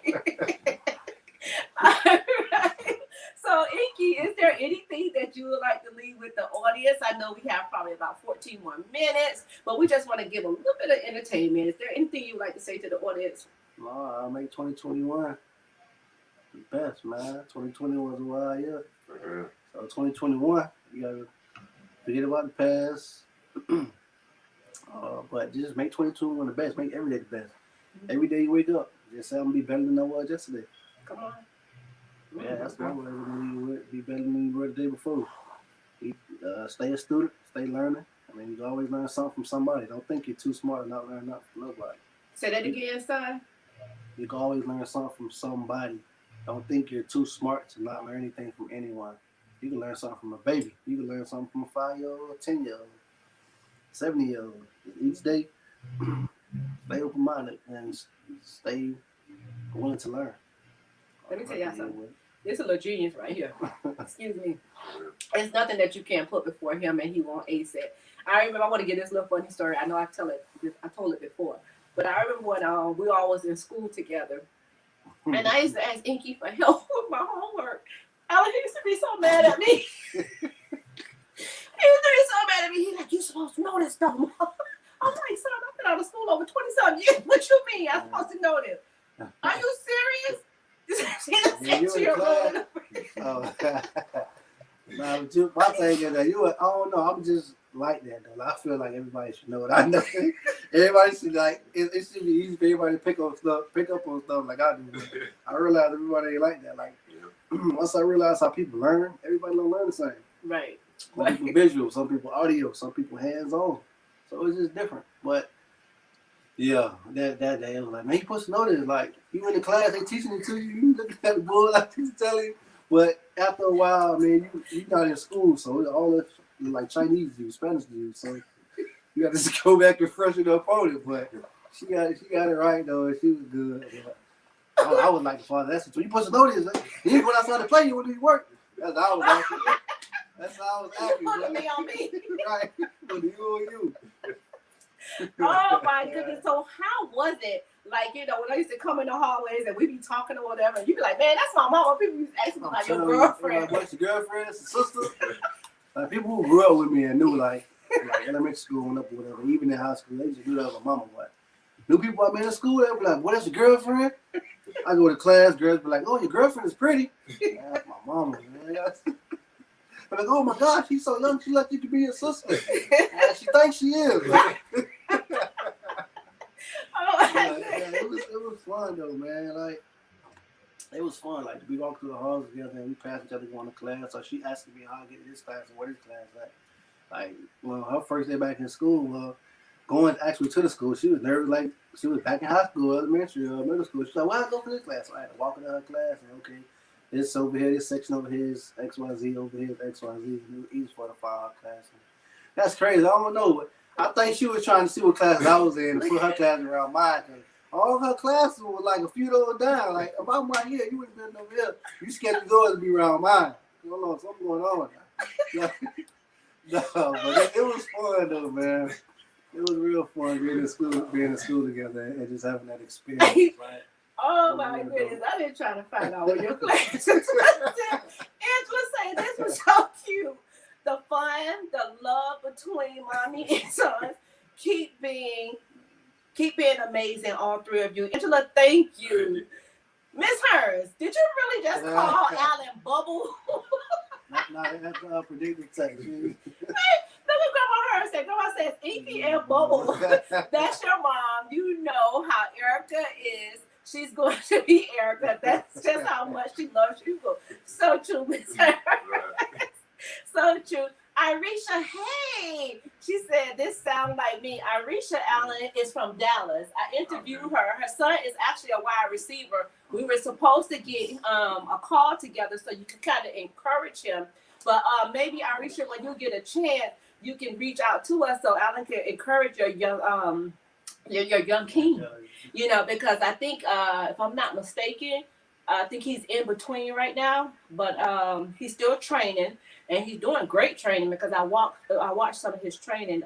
All right. So, Inky, is there anything that you would like to leave with the audience? I know we have probably about 14 more minutes, but we just want to give a little bit of entertainment. Is there anything you would like to say to the audience? No, I'll make 2021 the best, man. 2020 was a wild year. So 2021, you gotta forget about the past. But just make 2021 the best. Make every day the best. Every day you wake up, just say I'm gonna be better than I was yesterday. Come on. Yeah, that's my way. Be better than you were the day before. Stay a student, stay learning. I mean, you can always learn something from somebody. Don't think you're too smart to not learn nothing from nobody. Say that again, son. You can always learn something from somebody. Don't think you're too smart to not learn anything from anyone. You can learn something from a baby. You can learn something from a 5-year-old, 10-year-old, 70-year-old. Each day, stay open-minded and stay willing to learn. Let me tell y'all something. This is a little genius right here. Excuse me. It's nothing that you can't put before him and he won't ace it. I remember, I want to get this little funny story. I know I told it before. But I remember when we all was in school together. And I used to ask Inky for help with my homework. Alan used to be so mad at me. He used to be so mad at me. He's like, you supposed to know this stuff, Mom. I'm like, son, I've been out of school over 20-something years. What you mean I'm supposed to know this? Are you serious? My thing is that I don't know, I'm just like that though. I feel like everybody should know what I know. Everybody should it should be easy for everybody to pick up on stuff like I do. I realize everybody ain't like that. Like once I realize how people learn, everybody don't learn the same. Right. Some people visual, some people audio, some people hands on. So it's just different. But yeah, that day it was like, man, you supposed to know this. Like you in the class, they teaching it to you. You looking at the board like teacher telling you. But after a while, man, you not in school, so it's all this like Chinese to you, Spanish to you. So you got to just go back and freshen up on it. But she got it right though. And she was good. I was like the father. That's what you supposed to know this. Like, you ain't going outside to play. You want to do work. That's how I was acting. That's how I was acting. You me on me. Right. But you on you. Oh my goodness. So how was it? Like, when I used to come in the hallways and we be talking or whatever, and you be like, man, that's my mama. People used to ask me about your girlfriend. What's your girlfriend, sister? Like people who grew up with me and knew like elementary school went up or whatever, even in high school, they just knew that was my mama. But new people I met in school, they be like, what is your girlfriend? I go to class, girls be like, oh, your girlfriend is pretty. That's my mama, man. I'm like, oh my gosh, she's so young, she like you to be a sister. She thinks she is. It was fun though, man. Like it was fun. Like we walked through the halls together and we passed each other going to class. So she asked me how I get to this class and what this class like. Like, well, her first day back in school, going actually to the school, she was nervous. Like she was back in high school, elementary, middle school. She's like, "Why I go for this class?" So I had to walk into her class and okay, this over here, this section over here is XYZ, over here is XYZ. Each for the 5 class. That's crazy. I don't know, but I think she was trying to see what class I was in and put her class around mine. All her classes were like a few doors down. Like, if I'm right here, you wouldn't have been over here. You scared the doors to be around mine. Hold on, something going on. No, but it was fun though, man. It was real fun being in school together and just having that experience. Right? Oh my goodness, I've been trying to find out what your classes. Angela saying this was so cute. The fun, the love between mommy and son keep being amazing, all 3 of you. Angela, thank you. Miss Hers, did you really just call Alan Bubble? That's predictive text. Look what Grandma Hers said. Grandma says, Inky and Bubble. That's your mom. You know how Erica is. She's going to be Erica. That's just how much she loves you. So true, Miss Hers. So true. Irisha, hey. She said, said, this sounds like me. Irisha Allen is from Dallas. I interviewed her. Her son is actually a wide receiver. We were supposed to get a call together so you could kind of encourage him. But maybe, Irisha, when you get a chance, you can reach out to us so Alan can encourage your young king. You know, because I think, if I'm not mistaken, I think he's in between right now, but he's still training, and he's doing great training because I watched some of his training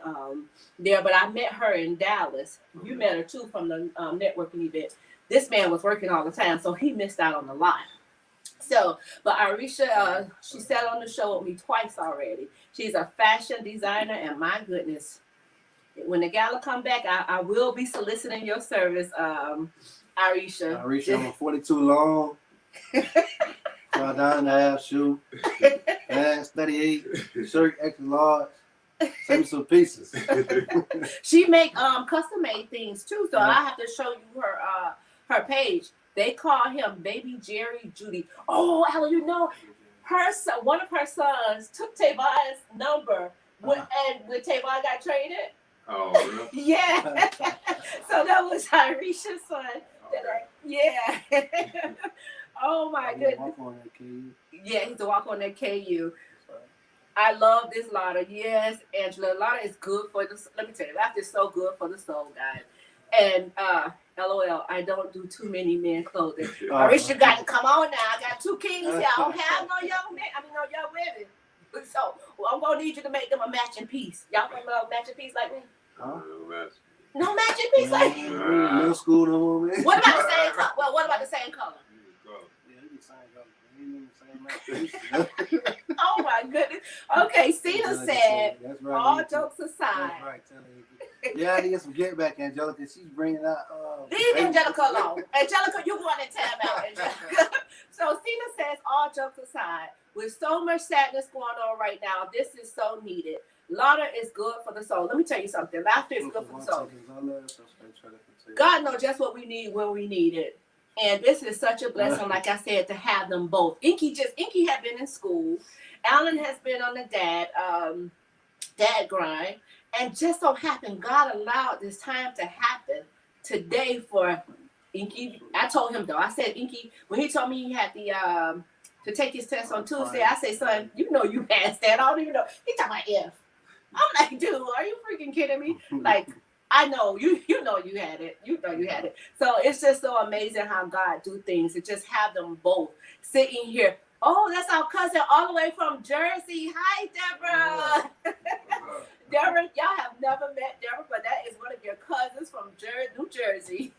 there. But I met her in Dallas. You met her too from the networking event. This man was working all the time, so he missed out on a lot. So, but Irisha, she sat on the show with me twice already. She's a fashion designer, and my goodness, when the gala come back, I will be soliciting your service, Irisha. Irisha, I'm 42 long. Draw down the half shoe. Pants 38. Shirt extra large. Send me some pieces. She make custom made things too, so I have to show you her page. They call him Baby Jerry Judy. Oh, Alan, you know, her son, one of her sons took Tavon's number when Tavon got traded. Oh, really? Yeah. So that was Irisha's son. Yeah. Oh my goodness. Yeah, he's a walk on that KU. I love this Lotta. Yes, Angela. Lotta is good for the. Let me tell you, laughter is so good for the soul, guys. And LOL, I don't do too many men clothing. Irisha got to come on now. I got two kings here. I don't have no young men. No young women. So I'm gonna need you to make them a matching piece. Y'all gonna love matching piece like me? Huh? No matching piece like me. Middle school no more, man. What about the same color? Well, what about the same color? Oh my goodness. Okay, Cena said, right. All jokes aside. That's right. Yeah, I need to get some get back, Angelica. She's bringing out. Leave Angelica alone. Angelica, you going in time out, Angelica. So Cena says, all jokes aside, with so much sadness going on right now, this is so needed. Laughter is good for the soul. Let me tell you something. Laughter is good for the soul. God knows just what we need when we need it. And this is such a blessing, like I said, to have them both. Inky had been in school. Alan has been on the dad grind. And just so happened, God allowed this time to happen today for Inky. I told him, though, I said, Inky, when he told me he had the to take his test on Tuesday, I say, son, you know you passed that. I don't even know. He talking about F. I'm like, dude, are you freaking kidding me? Like, I know you know you had it. You know you had it. So it's just so amazing how God do things and just have them both sitting here. Oh, that's our cousin all the way from Jersey. Hi, Deborah. Deborah, y'all have never met Deborah, but that is one of your cousins from New Jersey.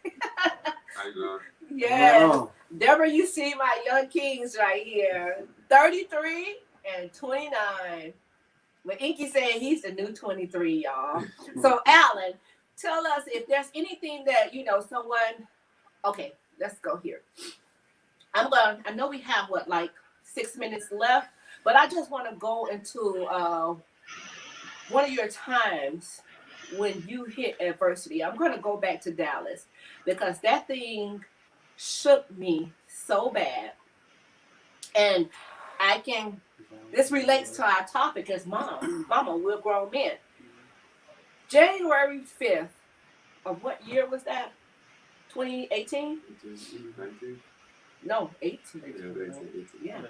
How you doing? Yeah. Deborah, you see my young kings right here. 33 and 29. But Inky said he's the new 23, y'all. So, Alan, tell us if there's anything that, someone... Okay, let's go here. I know we have, 6 minutes left, but I just want to go into one of your times when you hit adversity. I'm going to go back to Dallas because that thing shook me so bad. And this relates to our topic as mama, we're grown men. January 5th of what year was that? 2018? 19? No, 18. Yeah.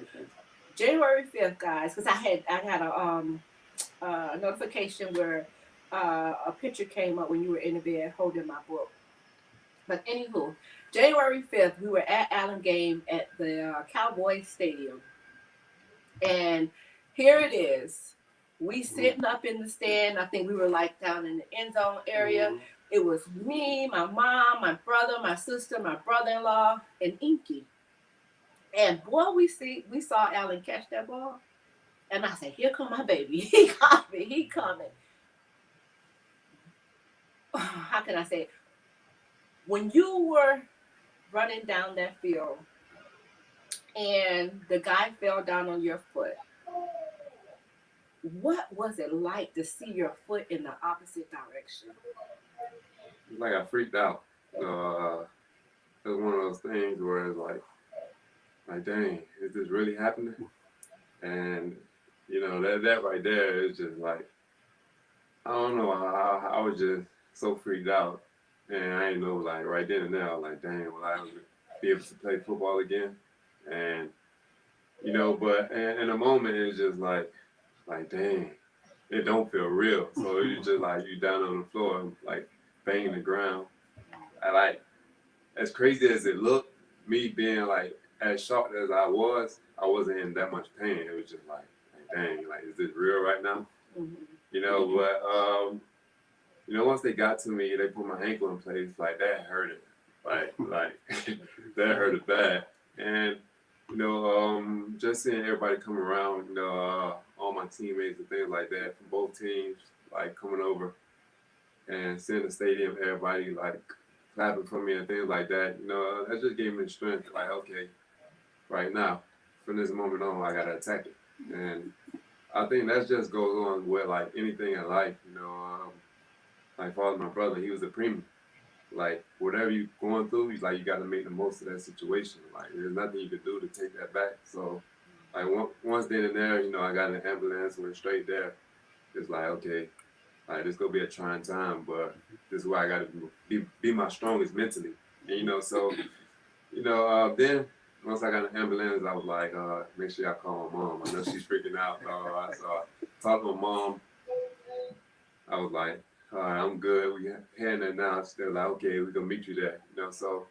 January 5th, guys, because I had a notification where a picture came up when you were in the bed holding my book. But anywho, January 5th, we were at Allen game at the Cowboys Stadium. And here it is. We sitting up in the stand. I think we were down in the end zone area. It was me, my mom, my brother, my sister, my brother-in-law, and Inky. And boy, we saw Alan catch that ball. And I said, here come my baby. He coming. How can I say it? When you were running down that field and the guy fell down on your foot, what was it like to see your foot in the opposite direction? It's like I freaked out. It was one of those things where it's like, dang, is this really happening? And that right there is just like, I don't know. I was just so freaked out, and I didn't know like right then and there. I was like, dang, will I ever be able to play football again? And but in a moment it's just like dang, it don't feel real. So you just like you down on the floor, like banging the ground. I like as crazy as it looked, me being like as shocked as I wasn't in that much pain. It was just like dang, like is this real right now? But once they got to me, they put my ankle in place. Like that hurted, like that hurted bad. And just seeing everybody come around, all my teammates and things like that from both teams, like coming over and seeing the stadium, everybody like clapping for me and things like that. That just gave me the strength. Like okay, right now, from this moment on, I gotta attack it. And I think that just goes on with like anything in life. My father, my brother, he was a premium. Like whatever you going through, he's like you got to make the most of that situation. Like there's nothing you can do to take that back. So like once then and there, I got in an ambulance, went straight there. It's like okay, like this gonna be a trying time, but this is where I got to be my strongest mentally. And then once I got in the ambulance, I was like, make sure I call my mom. I know she's freaking out. So I talked to my mom. I was like, all right, I'm good. We heading there now. They're like, okay, we're gonna meet you there. So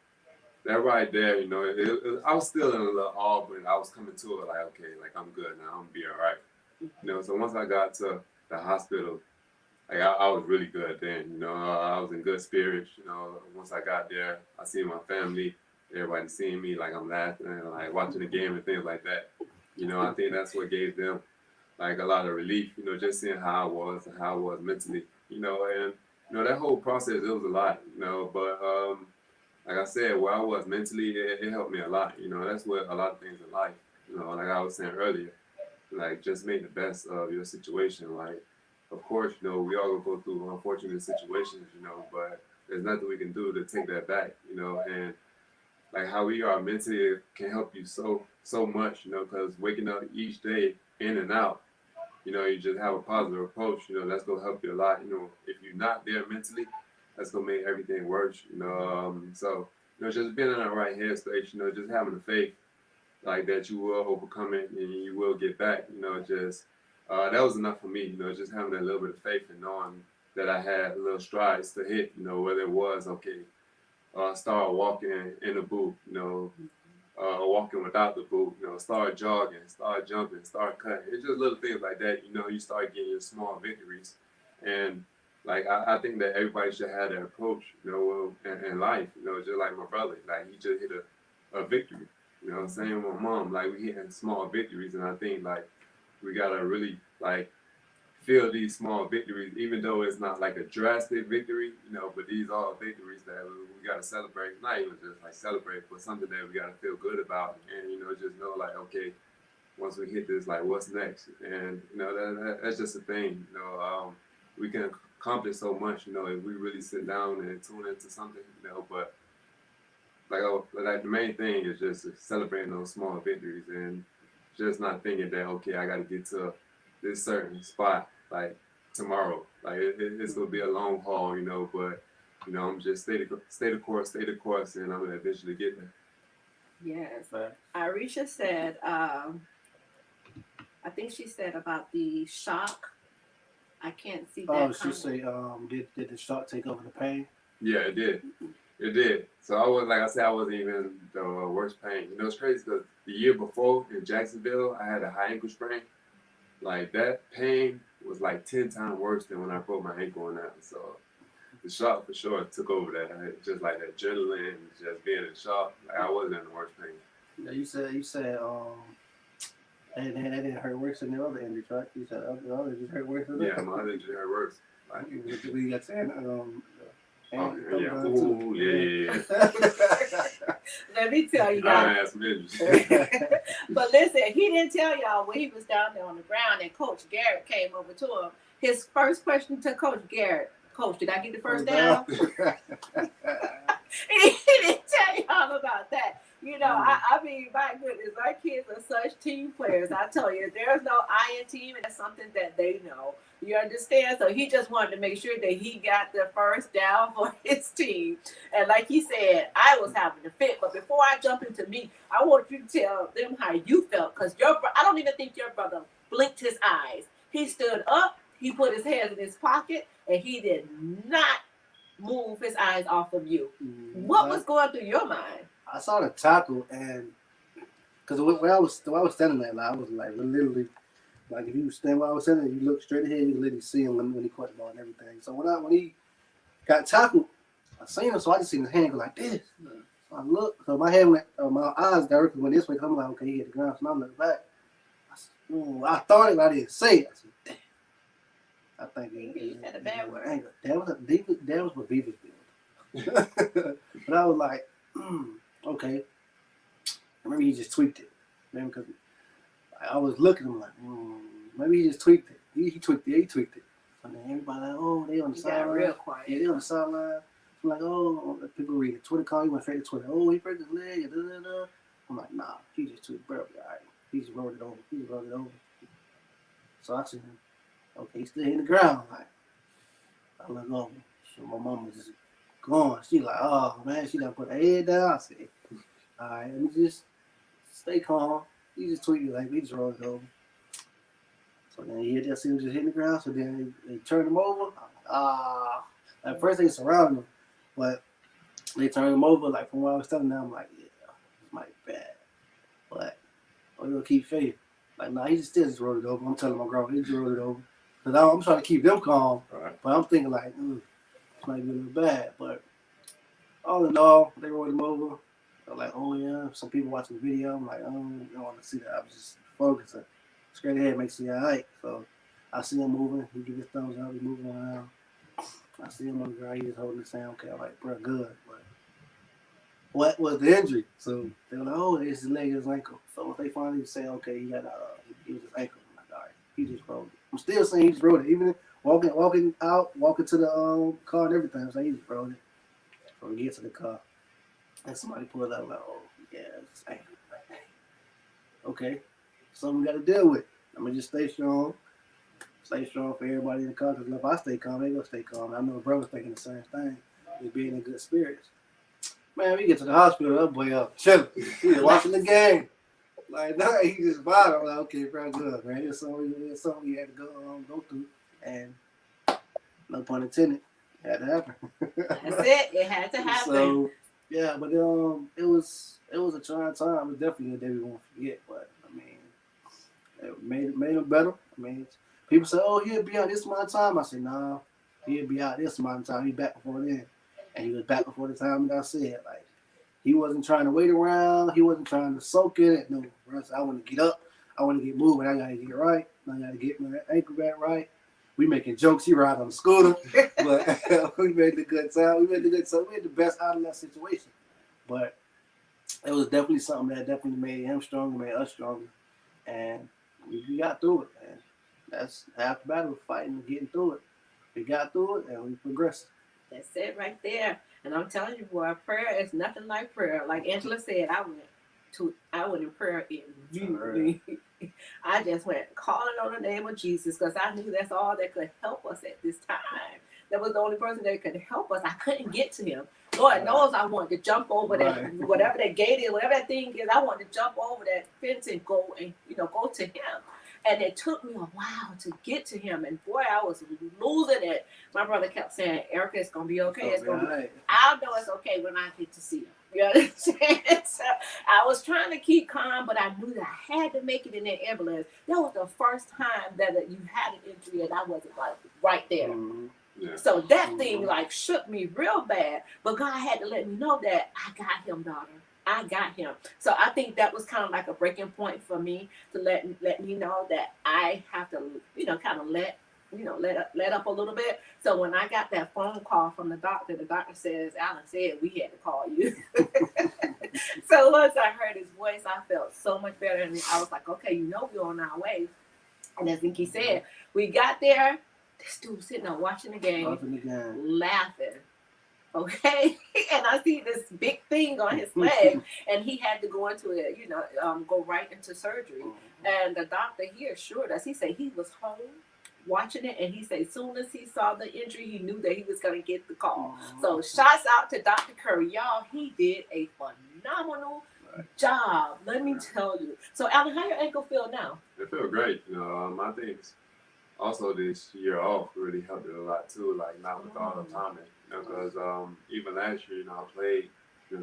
that right there, I was still in a little awe, but I was coming to it like, okay, like I'm good now. I'm gonna be all right. So once I got to the hospital, like I was really good then. I was in good spirits. Once I got there, I seen my family, everybody seeing me, like I'm laughing and like watching the game and things like that. I think that's what gave them like a lot of relief. Just seeing how I was mentally. And that whole process, it was a lot. But like I said, where I was mentally, it helped me a lot. That's what a lot of things in life. Like I was saying earlier, like just make the best of your situation. Like, of course, we all go through unfortunate situations, but there's nothing we can do to take that back, and like how we are mentally can help you so much, because waking up each day in and out, you just have a positive approach, that's gonna help you a lot. If you're not there mentally, that's gonna make everything worse, so just being in the right headspace, just having the faith like that you will overcome it and you will get back, just that was enough for me, just having a little bit of faith and knowing that I had little strides to hit, whether it was okay, start walking in the boot, walking without the boot, start jogging, start jumping, start cutting. It's just little things like that, you start getting your small victories. And like I think that everybody should have that approach, in life, just like my brother, like he just hit a victory. Same with my mom, like we hitting small victories, and I think like we gotta really like feel these small victories, even though it's not like a drastic victory, but these are victories that we gotta celebrate. Not even just like celebrate, but something that we gotta feel good about, and just know like okay, once we hit this, like what's next, and that's just a thing. We can accomplish so much, if we really sit down and tune into something, but like the main thing is just celebrating those small victories and just not thinking that okay, I got to get to this certain spot like tomorrow. Like it's gonna be a long haul, but I'm just stay the course, and I'm gonna eventually get there. Yes. Irisha said, I think she said about the shock. I can't see that. Oh, she say, did the shock take over the pain? Yeah, it did. It did. So I was, like I said, I wasn't even the worst pain. It's crazy because the year before in Jacksonville, I had a high ankle sprain. Like that pain was like 10 times worse than when I broke my ankle on that. So the shock for sure took over that. Just like that adrenaline, just being in shock. Like I wasn't in the worst pain. Yeah, you said, that didn't hurt worse than the other injuries, right? You said the other just hurt worse than that? Yeah, my other injury hurt worse. Like, we got saying, yeah. Ooh, yeah. Let me tell you guys. But listen, he didn't tell y'all when he was down there on the ground and Coach Garrett came over to him. His first question to Coach Garrett, Coach, did I get the first down? He didn't tell y'all about that. I mean, my goodness, our kids are such team players. I tell you, there's no I in team, and that's something that they know. You understand? So he just wanted to make sure that he got the first down for his team. And like he said, I was having a fit. But before I jump into me, I want you to tell them how you felt. Because I don't even think your brother blinked his eyes. He stood up, he put his hands in his pocket, and he did not move his eyes off of you. What was going through your mind? I saw the tackle, and because where I was standing there, like, I was like literally, like if you stand where I was standing, you look straight ahead, you can literally see him when he caught the ball and everything. So when he got tackled, I seen him, so I just seen his hand go like this. So I looked, so my hand went, my eyes directly went this way. I'm like, okay, he hit the ground. So I looked back. I thought it, but I didn't say it. I said, damn. I think you said a bad word. That was what Beavis did. But I was like, okay. I remember he just tweaked it. Maybe because I was looking at him like, maybe he just tweaked it. He tweaked it. And then everybody like, oh, they on the sideline. Real quiet. Yeah, they on the sideline. I'm like, oh, people read the Twitter call. He went straight to Twitter. Oh, he broke his leg. Da, da, da. I'm like, nah, he just tweaked, bro. All right. He just rolled it over. So I said, okay, he's still hitting the ground. Like, I look over. So my mom was just gone. She like, oh, man, she done put her head down. I said, all right, let me just stay calm. He just tweeted like, he just rolled it over. So then he hit that, see him just hitting the ground. So then they turned him over. At first they surrounded him, but they turned him over. Like from what I was telling them, I'm like, yeah, this might be bad, but we're gonna keep faith. Like, nah, he just still just rolled it over. I'm telling my girl, he just rolled it over. Cause I'm trying to keep them calm, but I'm thinking like, this might be a little bad. But all in all, they rolled him over. They're like, oh yeah, some people watching the video. I'm like, I don't want to see that. I was just focusing. Straight ahead makes you all right. So I see him moving. He give his thumbs up. He moving around. I see him on the ground. He just holding his hand. Okay, I'm like, bro, good. But what was the injury? So they were like, oh, it's his leg and his ankle. So they finally say, okay, he got it was his ankle. I'm like, all right, he just rolled it. I'm still saying he just rolled it. Even walking to the car and everything, I'm saying he just rolled it. So we get to the car. And somebody pulled out like, oh, yeah, it's ankle. Okay, something we got to deal with. I'm going to just stay strong. Stay strong for everybody in the car. Because if I stay calm, they going to stay calm. I know the brother's thinking the same thing. Just being in good spirits. Man, we get to the hospital, that boy up chilling. He was watching the game. Like, nah, he just vibing. I'm like, okay, bro, good, man. It's something we had to go through. And no pun intended, it had to happen. That's it. It had to happen. So, yeah, but it was a trying time. It was definitely a day we won't forget. But I mean, it made him better. I mean, people say, "Oh, he'll be out this amount of time." I said, "Nah, he'll be out this amount of time. He's back before then." And he was back before the time that I said. Like, he wasn't trying to wait around. He wasn't trying to soak in it. No, I want to get up. I want to get moving. I gotta get right. I gotta get my ankle back right. We making jokes. He ride on the scooter, but we made the good time. We made the best out of that situation. But it was definitely something that definitely made him stronger, made us stronger, and we got through it. And that's half the battle, fighting and getting through it. We got through it, and we progressed. That's it right there. And I'm telling you, boy, prayer is nothing like prayer. Like Angela said, I went in prayer immediately. I just went calling on the name of Jesus because I knew that's all that could help us at this time. That was the only person that could help us. I couldn't get to him. Lord knows I wanted to jump over that, whatever that gate is, whatever that thing is. I wanted to jump over that fence and go to him. And it took me a while to get to him. And boy, I was losing it. My brother kept saying, Erica, it's going to be okay. It's going to be. I'll know it's okay when I get to see him. You understand? So I was trying to keep calm, but I knew that I had to make it in that ambulance. That was the first time that you had an injury and I wasn't like right there. Mm-hmm. Yeah. So that thing like shook me real bad. But God had to let me know that I got him, daughter. I got him. So I think that was kind of like a breaking point for me to let me know that I have to, kind of let up a little bit. So when I got that phone call from the doctor says, Alan said we had to call you. So once I heard his voice, I felt so much better. And I was like, okay, we're on our way. And as Nikki said, we got there. This dude sitting there watching the game, laughing. Okay, and I see this big thing on his leg, and he had to go into it, go right into surgery. And the doctor, he assured us, he said he was home watching it, and he said as soon as he saw the injury, he knew that he was going to get the call. So shouts out to Dr. Curry. Y'all, he did a phenomenal job. Let me tell you. So, Alan, how your ankle feel now? It feels great. I think also this year off really helped it a lot too. Like not with all the timing, because even last year, I played.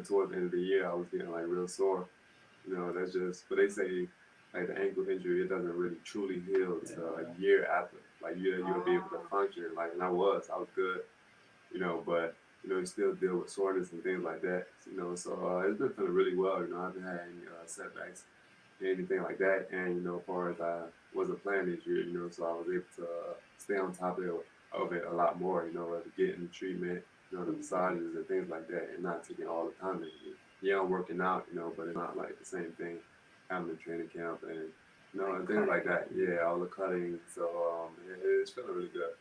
Towards the end of the year, I was getting like real sore. That's just. But they say like the ankle injury, it doesn't really truly heal until a year after. Like you'll be able to function. Like and I was good. But you still deal with soreness and things like that. So it's been feeling really well. I haven't had any setbacks, anything like that. And as far as I wasn't playing this year, so I was able to stay on top of it a lot more. Getting the treatment, the massages and things like that, and not taking all the time. Yeah, I'm working out, but it's not like the same thing having a training camp and and things like that. Yeah, all the cutting. So it's feeling really good.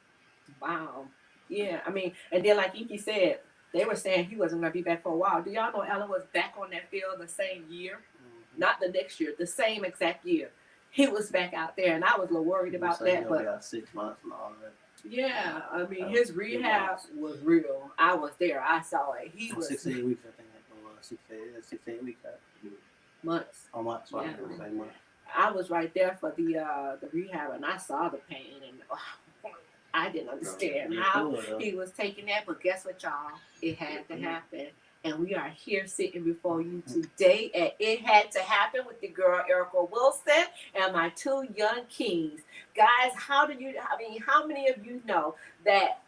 Wow. Yeah, I mean, and then like Inky said, they were saying he wasn't going to be back for a while. Do y'all know Alan was back on that field the same year? Not the next year, the same exact year. He was back out there, and I was a little worried about that. But got 6 months and all that. Yeah, I mean, his rehab was real. I was there. I saw it. He was 6 to 8 weeks, I think. 6 to 8 weeks. Months. Oh, months. Yeah. Month. I was right there for the rehab, and I saw the pain, and I didn't understand how he was taking that. But guess what, y'all? It had to happen. And we are here sitting before you today at It Had to Happen with the girl Erica Wilson and my two young kings. Guys, how many of you know that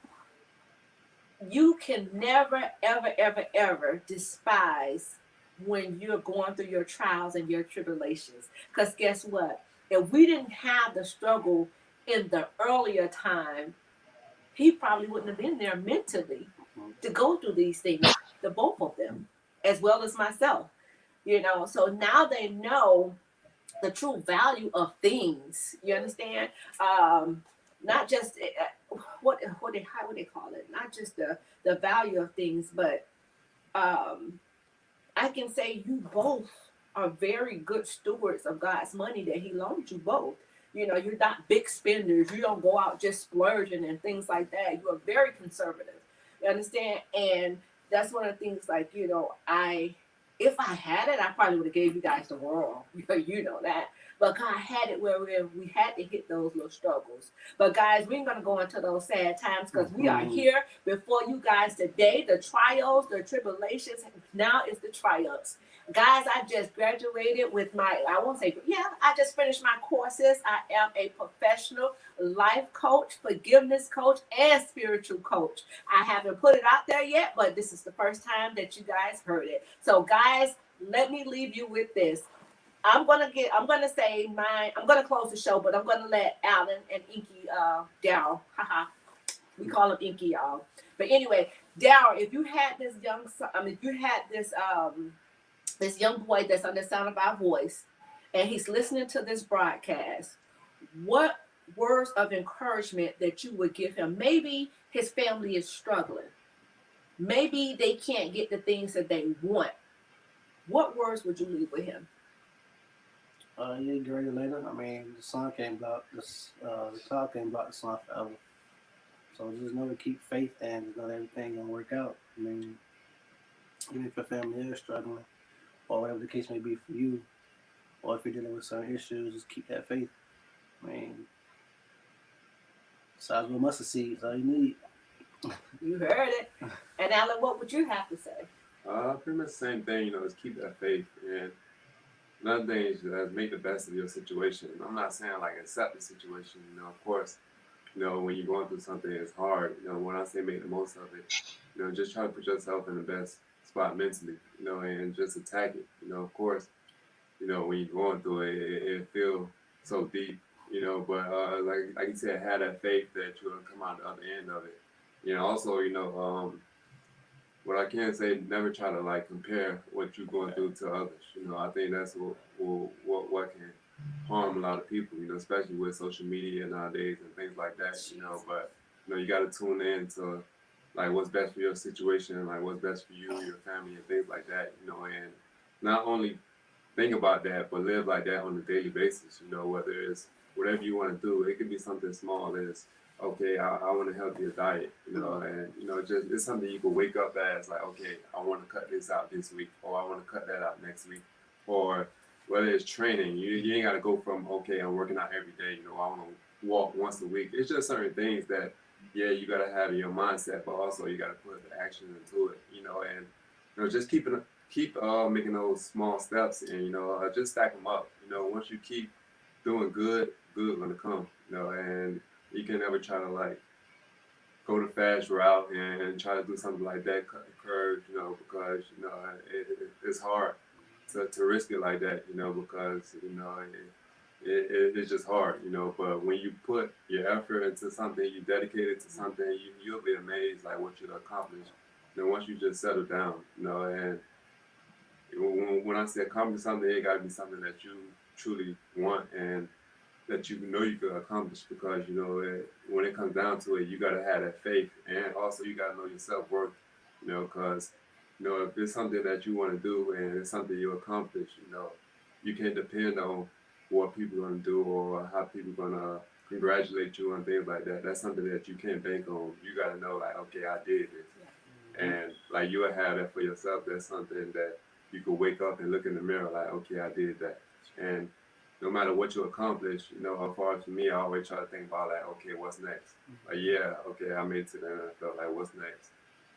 you can never, ever, ever, ever despise when you're going through your trials and your tribulations? Because guess what? If we didn't have the struggle in the earlier time, he probably wouldn't have been there mentally to go through these things, the both of them, as well as myself. So now they know the true value of things. You understand? Not just how would they call it? Not just the value of things, but I can say you both are very good stewards of God's money that He loaned you both. You're not big spenders. You don't go out just splurging and things like that. You are very conservative. You understand? And that's one of the things, like, if I had it, I probably would have gave you guys the world. You know that. But God had it where we had to hit those little struggles. But guys, we ain't going to go into those sad times, because we are here before you guys today. The trials, the tribulations, now is the triumphs. Guys, I just graduated with I just finished my courses. I am a professional life coach, forgiveness coach, and spiritual coach. I haven't put it out there yet, but this is the first time that you guys heard it. So guys, let me leave you with this. I'm gonna close the show, but I'm gonna let Alan and Inky, Daryl, we call him Inky, y'all. But anyway, Daryl, if you had this this young boy that's on the sound of our voice, and he's listening to this broadcast, what words of encouragement that you would give him? Maybe his family is struggling. Maybe they can't get the things that they want. What words would you leave with him? Yeah, greater later. I mean, the sun can't block the cloud can't block the sun forever. So just know to keep faith, and know that everything gonna work out. I mean, even if your family is struggling, or whatever the case may be for you, or if you're dealing with certain issues, just keep that faith. I mean, size of a mustard seed is all you need. You heard it. And Alan, what would you have to say? Pretty much the same thing, is keep that faith. And another thing is make the best of your situation. I'm not saying like accept the situation, of course, when you're going through something, it's hard. When I say make the most of it, just try to put yourself in the best spot mentally, and just attack it. Of course, when you're going through it, it feels so deep, but like you said, have that faith that you're going to come out the other end of it. Also, what I can say, never try to like compare what you're going through to others. I think that's what can harm a lot of people, especially with social media nowadays and things like that, but you got to tune in to like what's best for your situation, like what's best for you, your family, and things like that, and not only think about that, but live like that on a daily basis, whether it's whatever you want to do. It could be something small as, okay, I want a healthier diet, you know, and, you know, just it's something you can wake up as like, okay, I want to cut this out this week, or I want to cut that out next week, or whether it's training, you ain't got to go from, okay, I'm working out every day, you know, I want to walk once a week. It's just certain things that, yeah, you got to have in your mindset, but also you got to put the action into it, you know, and, you know, just keep making those small steps, and, you know, just stack them up. You know, once you keep doing good gonna come, you know, and you can never try to like go the fast route and try to do something like that, cut the curve, you know, because, you know, it's hard to risk it like that, you know, because, you know, it's just hard, you know, but when you put your effort into something, you dedicate it to something, you'll be amazed like what you'll accomplish. You know, once you just settle down, you know, and when I say accomplish something, it got to be something that you truly want and that you know you can accomplish, because, you know, when it comes down to it, you got to have that faith, and also you got to know your self-worth, you know, because, you know, if it's something that you want to do and it's something you accomplish, you know, you can't depend on what people are going to do or how people are going to congratulate you and things like that. That's something that you can't bank on. You got to know, like, okay, I did this. Yeah. And, like, you'll have that for yourself. That's something that you can wake up and look in the mirror like, okay, I did that. And no matter what you accomplish, you know, as far as for me, I always try to think about like, okay, what's next? Like, yeah, okay, I made it to the NFL, like, what's next?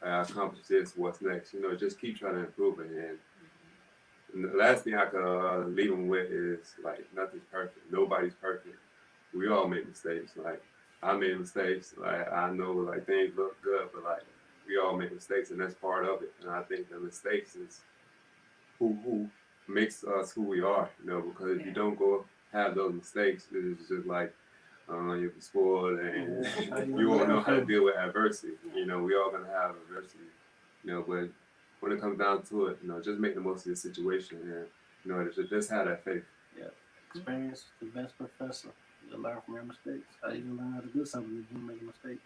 I accomplished this, what's next? You know, just keep trying to improve it. And the last thing I could leave them with is, like, nothing's perfect. Nobody's perfect. We all make mistakes. Like, I made mistakes. Like, I know, like, things look good, but, like, we all make mistakes, and that's part of it. And I think the mistakes is who makes us who we are, you know, because if you don't go have those mistakes, it's just like you'll be spoiled and you won't know how to deal with adversity. You know, we all gonna have adversity, you know, but when it comes down to it, you know, just make the most of your situation and, you know, just have that faith. Yeah. Experience the best professor. You learn from your mistakes. How you learn how to do something if you make a mistake.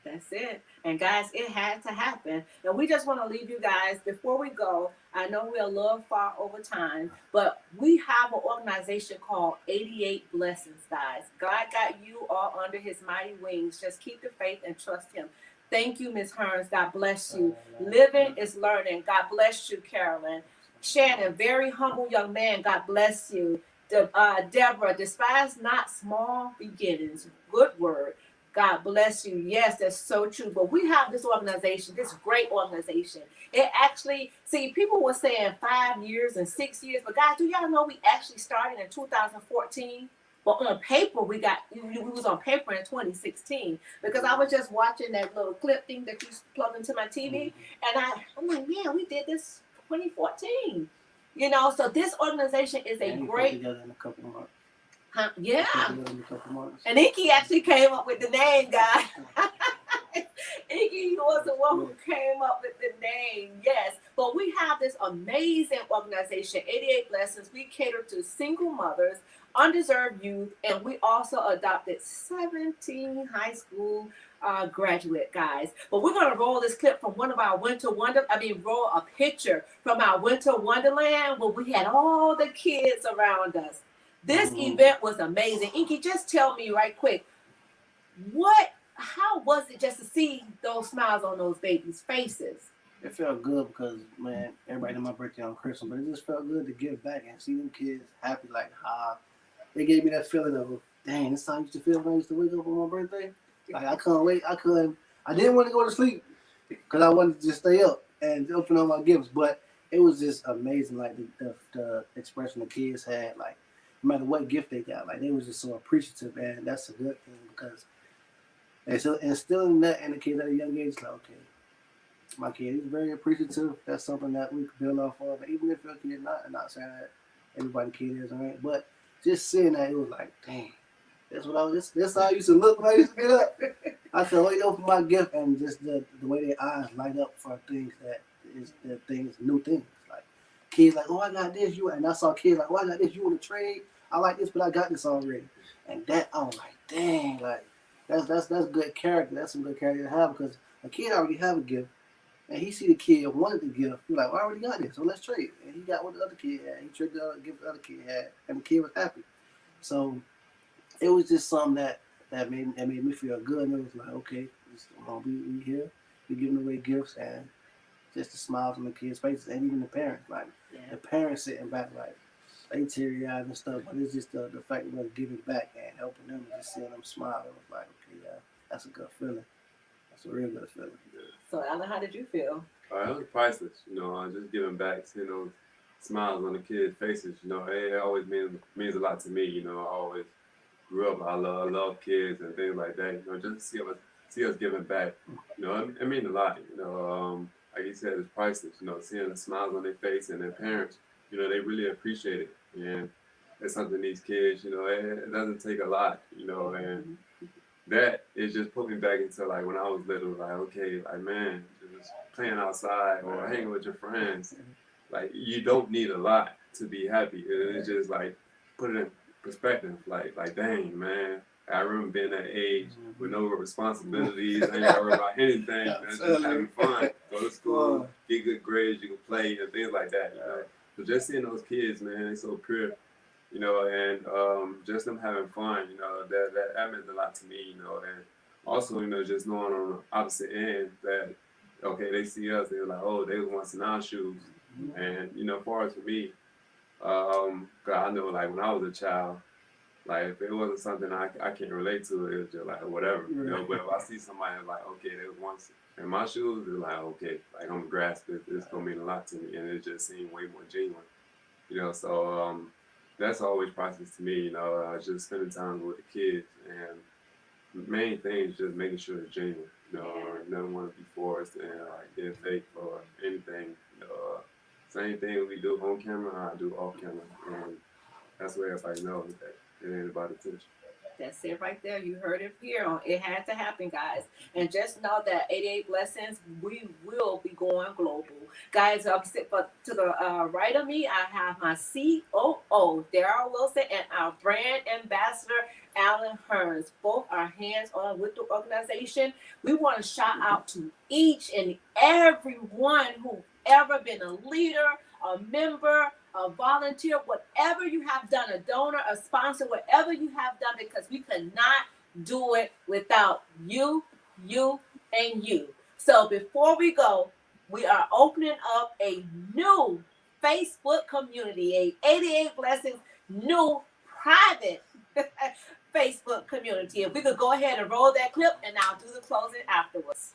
That's it. And guys, it had to happen. And we just want to leave you guys before we go. I know we're a little far over time, but we have an organization called 88 Blessings, guys. God got you all under his mighty wings. Just keep the faith and trust him. Thank you, Ms. Hearns. God bless you. Living is learning. God bless you, Carolyn. Shannon, very humble young man. God bless you. Deborah, despise not small beginnings. Good word. God bless you. Yes, that's so true. But we have this organization, this great organization. It actually, see, people were saying 5 years and 6 years, but guys, do y'all know we actually started in 2014? But on paper, we was on paper in 2016, because I was just watching that little clip thing that you plugged into my TV, and I'm like, man, we did this 2014. You know, so this organization is a great. Together in a couple of months. Yeah. And Inky actually came up with the name, guys. Inky was the one who came up with the name. Yes. But we have this amazing organization, 88 Blessings. We cater to single mothers, undeserved youth, and we also adopted 17 high school graduate guys. But we're going to roll this clip from one of our roll a picture from our winter wonderland where we had all the kids around us. This event was amazing. Inky, just tell me right quick, how was it just to see those smiles on those babies' faces? It felt good because, man, everybody did my birthday on Christmas, but it just felt good to give back and see them kids happy, like, they gave me that feeling of, dang, this is how I used to feel when I used to wake up on my birthday. Like, I couldn't wait. I didn't want to go to sleep because I wanted to just stay up and open up my gifts, but it was just amazing, like, the expression the kids had, like, no matter what gift they got, like, they was just so appreciative, and that's a good thing because and so instilling that in the kids at a young age, like, okay, my kid is very appreciative. That's something that we could build off of, even if your kid not saying that everybody kid is, all right, but just seeing that, it was like, dang, that's how I used to look when I used to get up. I said, wait, open my gift, and just the way their eyes light up for things new things. Like, kids like, oh, I got this, and I saw kids like, oh, I got this, you want to trade? I like this, but I got this already. And that, I was like, dang, like, that's good character. That's some good character to have, because a kid already have a gift, and he see the kid wanted the gift. He's like, well, I already got this, so let's trade. And he got what the other kid had. He traded the gift the other kid had, and the kid was happy. So it was just something that made me feel good. And it was like, okay, we here, we giving away gifts, and just the smiles on the kids' faces, and even the parents. Like the parents sitting back, like they teary eyed and stuff. But it's just the fact that we're giving back and helping them, and just seeing them smile. It was like, okay, yeah, that's a good feeling. That's a real good feeling. So, Alan, how did you feel? It was priceless, just giving back, seeing those smiles on the kids' faces, it always means a lot to me, I always grew up, I love kids and things like that, just to see us giving back, it means a lot, like you said, it's priceless, seeing the smiles on their face and their parents, they really appreciate it, and it's something these kids, it doesn't take a lot, and that is just put me back into like when I was little, like, okay, like, man, just playing outside or hanging with your friends. Like, you don't need a lot to be happy. It's just like, put it in perspective. Like, dang, man, I remember being that age with no responsibilities. I ain't got to worry about anything. Just having fun. Go to school, get good grades, you can play and things like that. So just seeing those kids, man, they're so pure. And just them having fun, that meant a lot to me, and also, just knowing on the opposite end that, okay, they see us, they're like, oh, they was once in our shoes, and, as far as for me, cause I know, like, when I was a child, like, if it wasn't something I can't relate to, it was just like, whatever, but if I see somebody like, okay, they was once in my shoes, it's like, okay, like, I'm gonna grasp it, it's gonna mean a lot to me, and it just seemed way more genuine, so, that's always priceless to me, just spending time with the kids, and the main thing is just making sure it's genuine, never want to be forced and like being fake or anything, same thing we do on camera, I do off camera, and that's where everybody knows that it ain't about attention. That's it right there. You heard it here on It Had to Happen, guys. And just know that 88 Blessings, we will be going global. Guys, to the right of me, I have my COO, Daryl Wilson, and our brand ambassador, Alan Hearns. Both are hands-on with the organization. We want to shout out to each and every one who ever been a leader, a member, a volunteer, whatever you have done, a donor, a sponsor, whatever you have done, because we could not do it without you, and you. So before we go, we are opening up a new Facebook community, a 88 Blessings new private Facebook community. If we could go ahead and roll that clip, and I'll do the closing afterwards.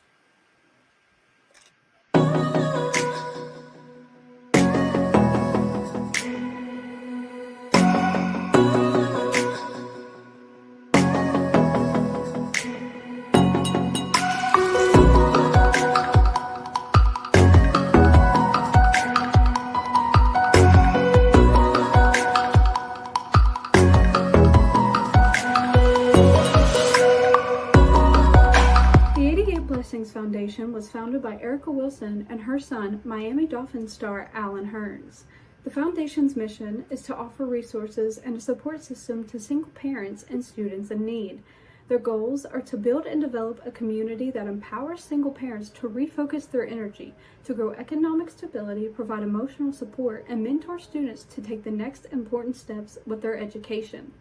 Foundation was founded by Erica Wilson and her son, Miami Dolphins star Alan Hearns. The foundation's mission is to offer resources and a support system to single parents and students in need. Their goals are to build and develop a community that empowers single parents to refocus their energy, to grow economic stability, provide emotional support, and mentor students to take the next important steps with their education.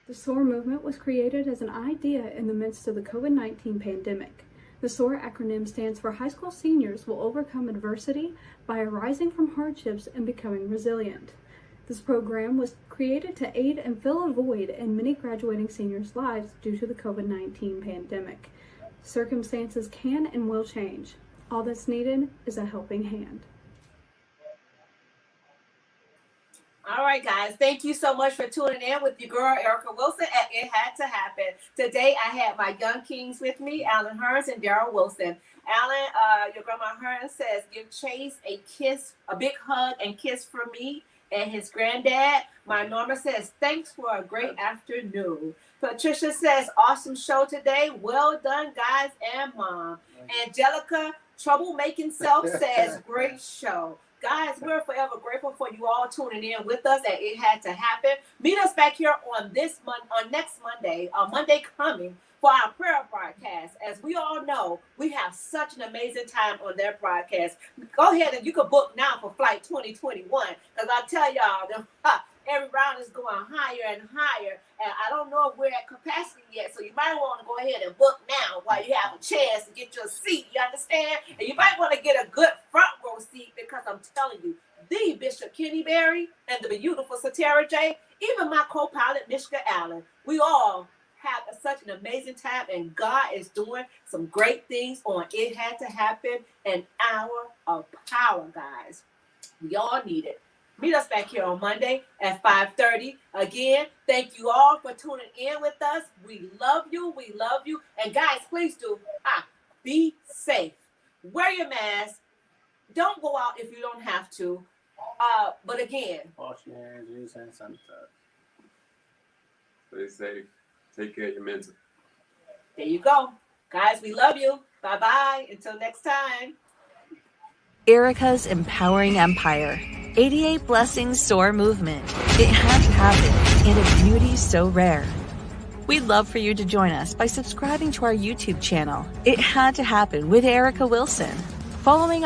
The SOAR movement was created as an idea in the midst of the COVID-19 pandemic. The SOAR acronym stands for High School Seniors Will Overcome Adversity by Arising from Hardships and Becoming Resilient. This program was created to aid and fill a void in many graduating seniors' lives due to the COVID-19 pandemic. Circumstances can and will change. All that's needed is a helping hand. All right, guys. Thank you so much for tuning in with your girl, Erica Wilson, at It Had to Happen. Today, I had my young kings with me, Alan Hearns and Daryl Wilson. Alan, your grandma Hearns says, give Chase a kiss, a big hug and kiss from me and his granddad. My Norma says, thanks for a great afternoon. Patricia says, awesome show today. Well done, guys and mom. Angelica, troublemaking self, says, great show. Guys, we're forever grateful for you all tuning in with us at It Had to Happen. Meet us back here on next Monday, Monday coming, for our prayer broadcast. As we all know, we have such an amazing time on their broadcast. Go ahead and you can book now for Flight 2021, because I tell y'all, every round is going higher and higher, and I don't know if we're at capacity yet, so you might want to go ahead and book now while you have a chance to get your seat, you understand? And you might want to get a good front row seat, because I'm telling you, the Bishop Kenny Berry and the beautiful Satara J, even my co-pilot, Mishka Allen, we all have such an amazing time, and God is doing some great things on It Had to Happen, an hour of power, guys. We all need it. Meet us back here on Monday at 5:30. Again, thank you all for tuning in with us. We love you. We love you. And guys, please do be safe. Wear your mask. Don't go out if you don't have to. But again, wash your hands, use hand sanitizer. Stay safe. Take care of your mental. There you go. Guys, we love you. Bye-bye. Until next time. Erica's Empowering Empire. 88 Blessings Soar Movement. It had to happen in a beauty so rare. We'd love for you to join us by subscribing to our YouTube channel. It Had to Happen with Erica Wilson. Following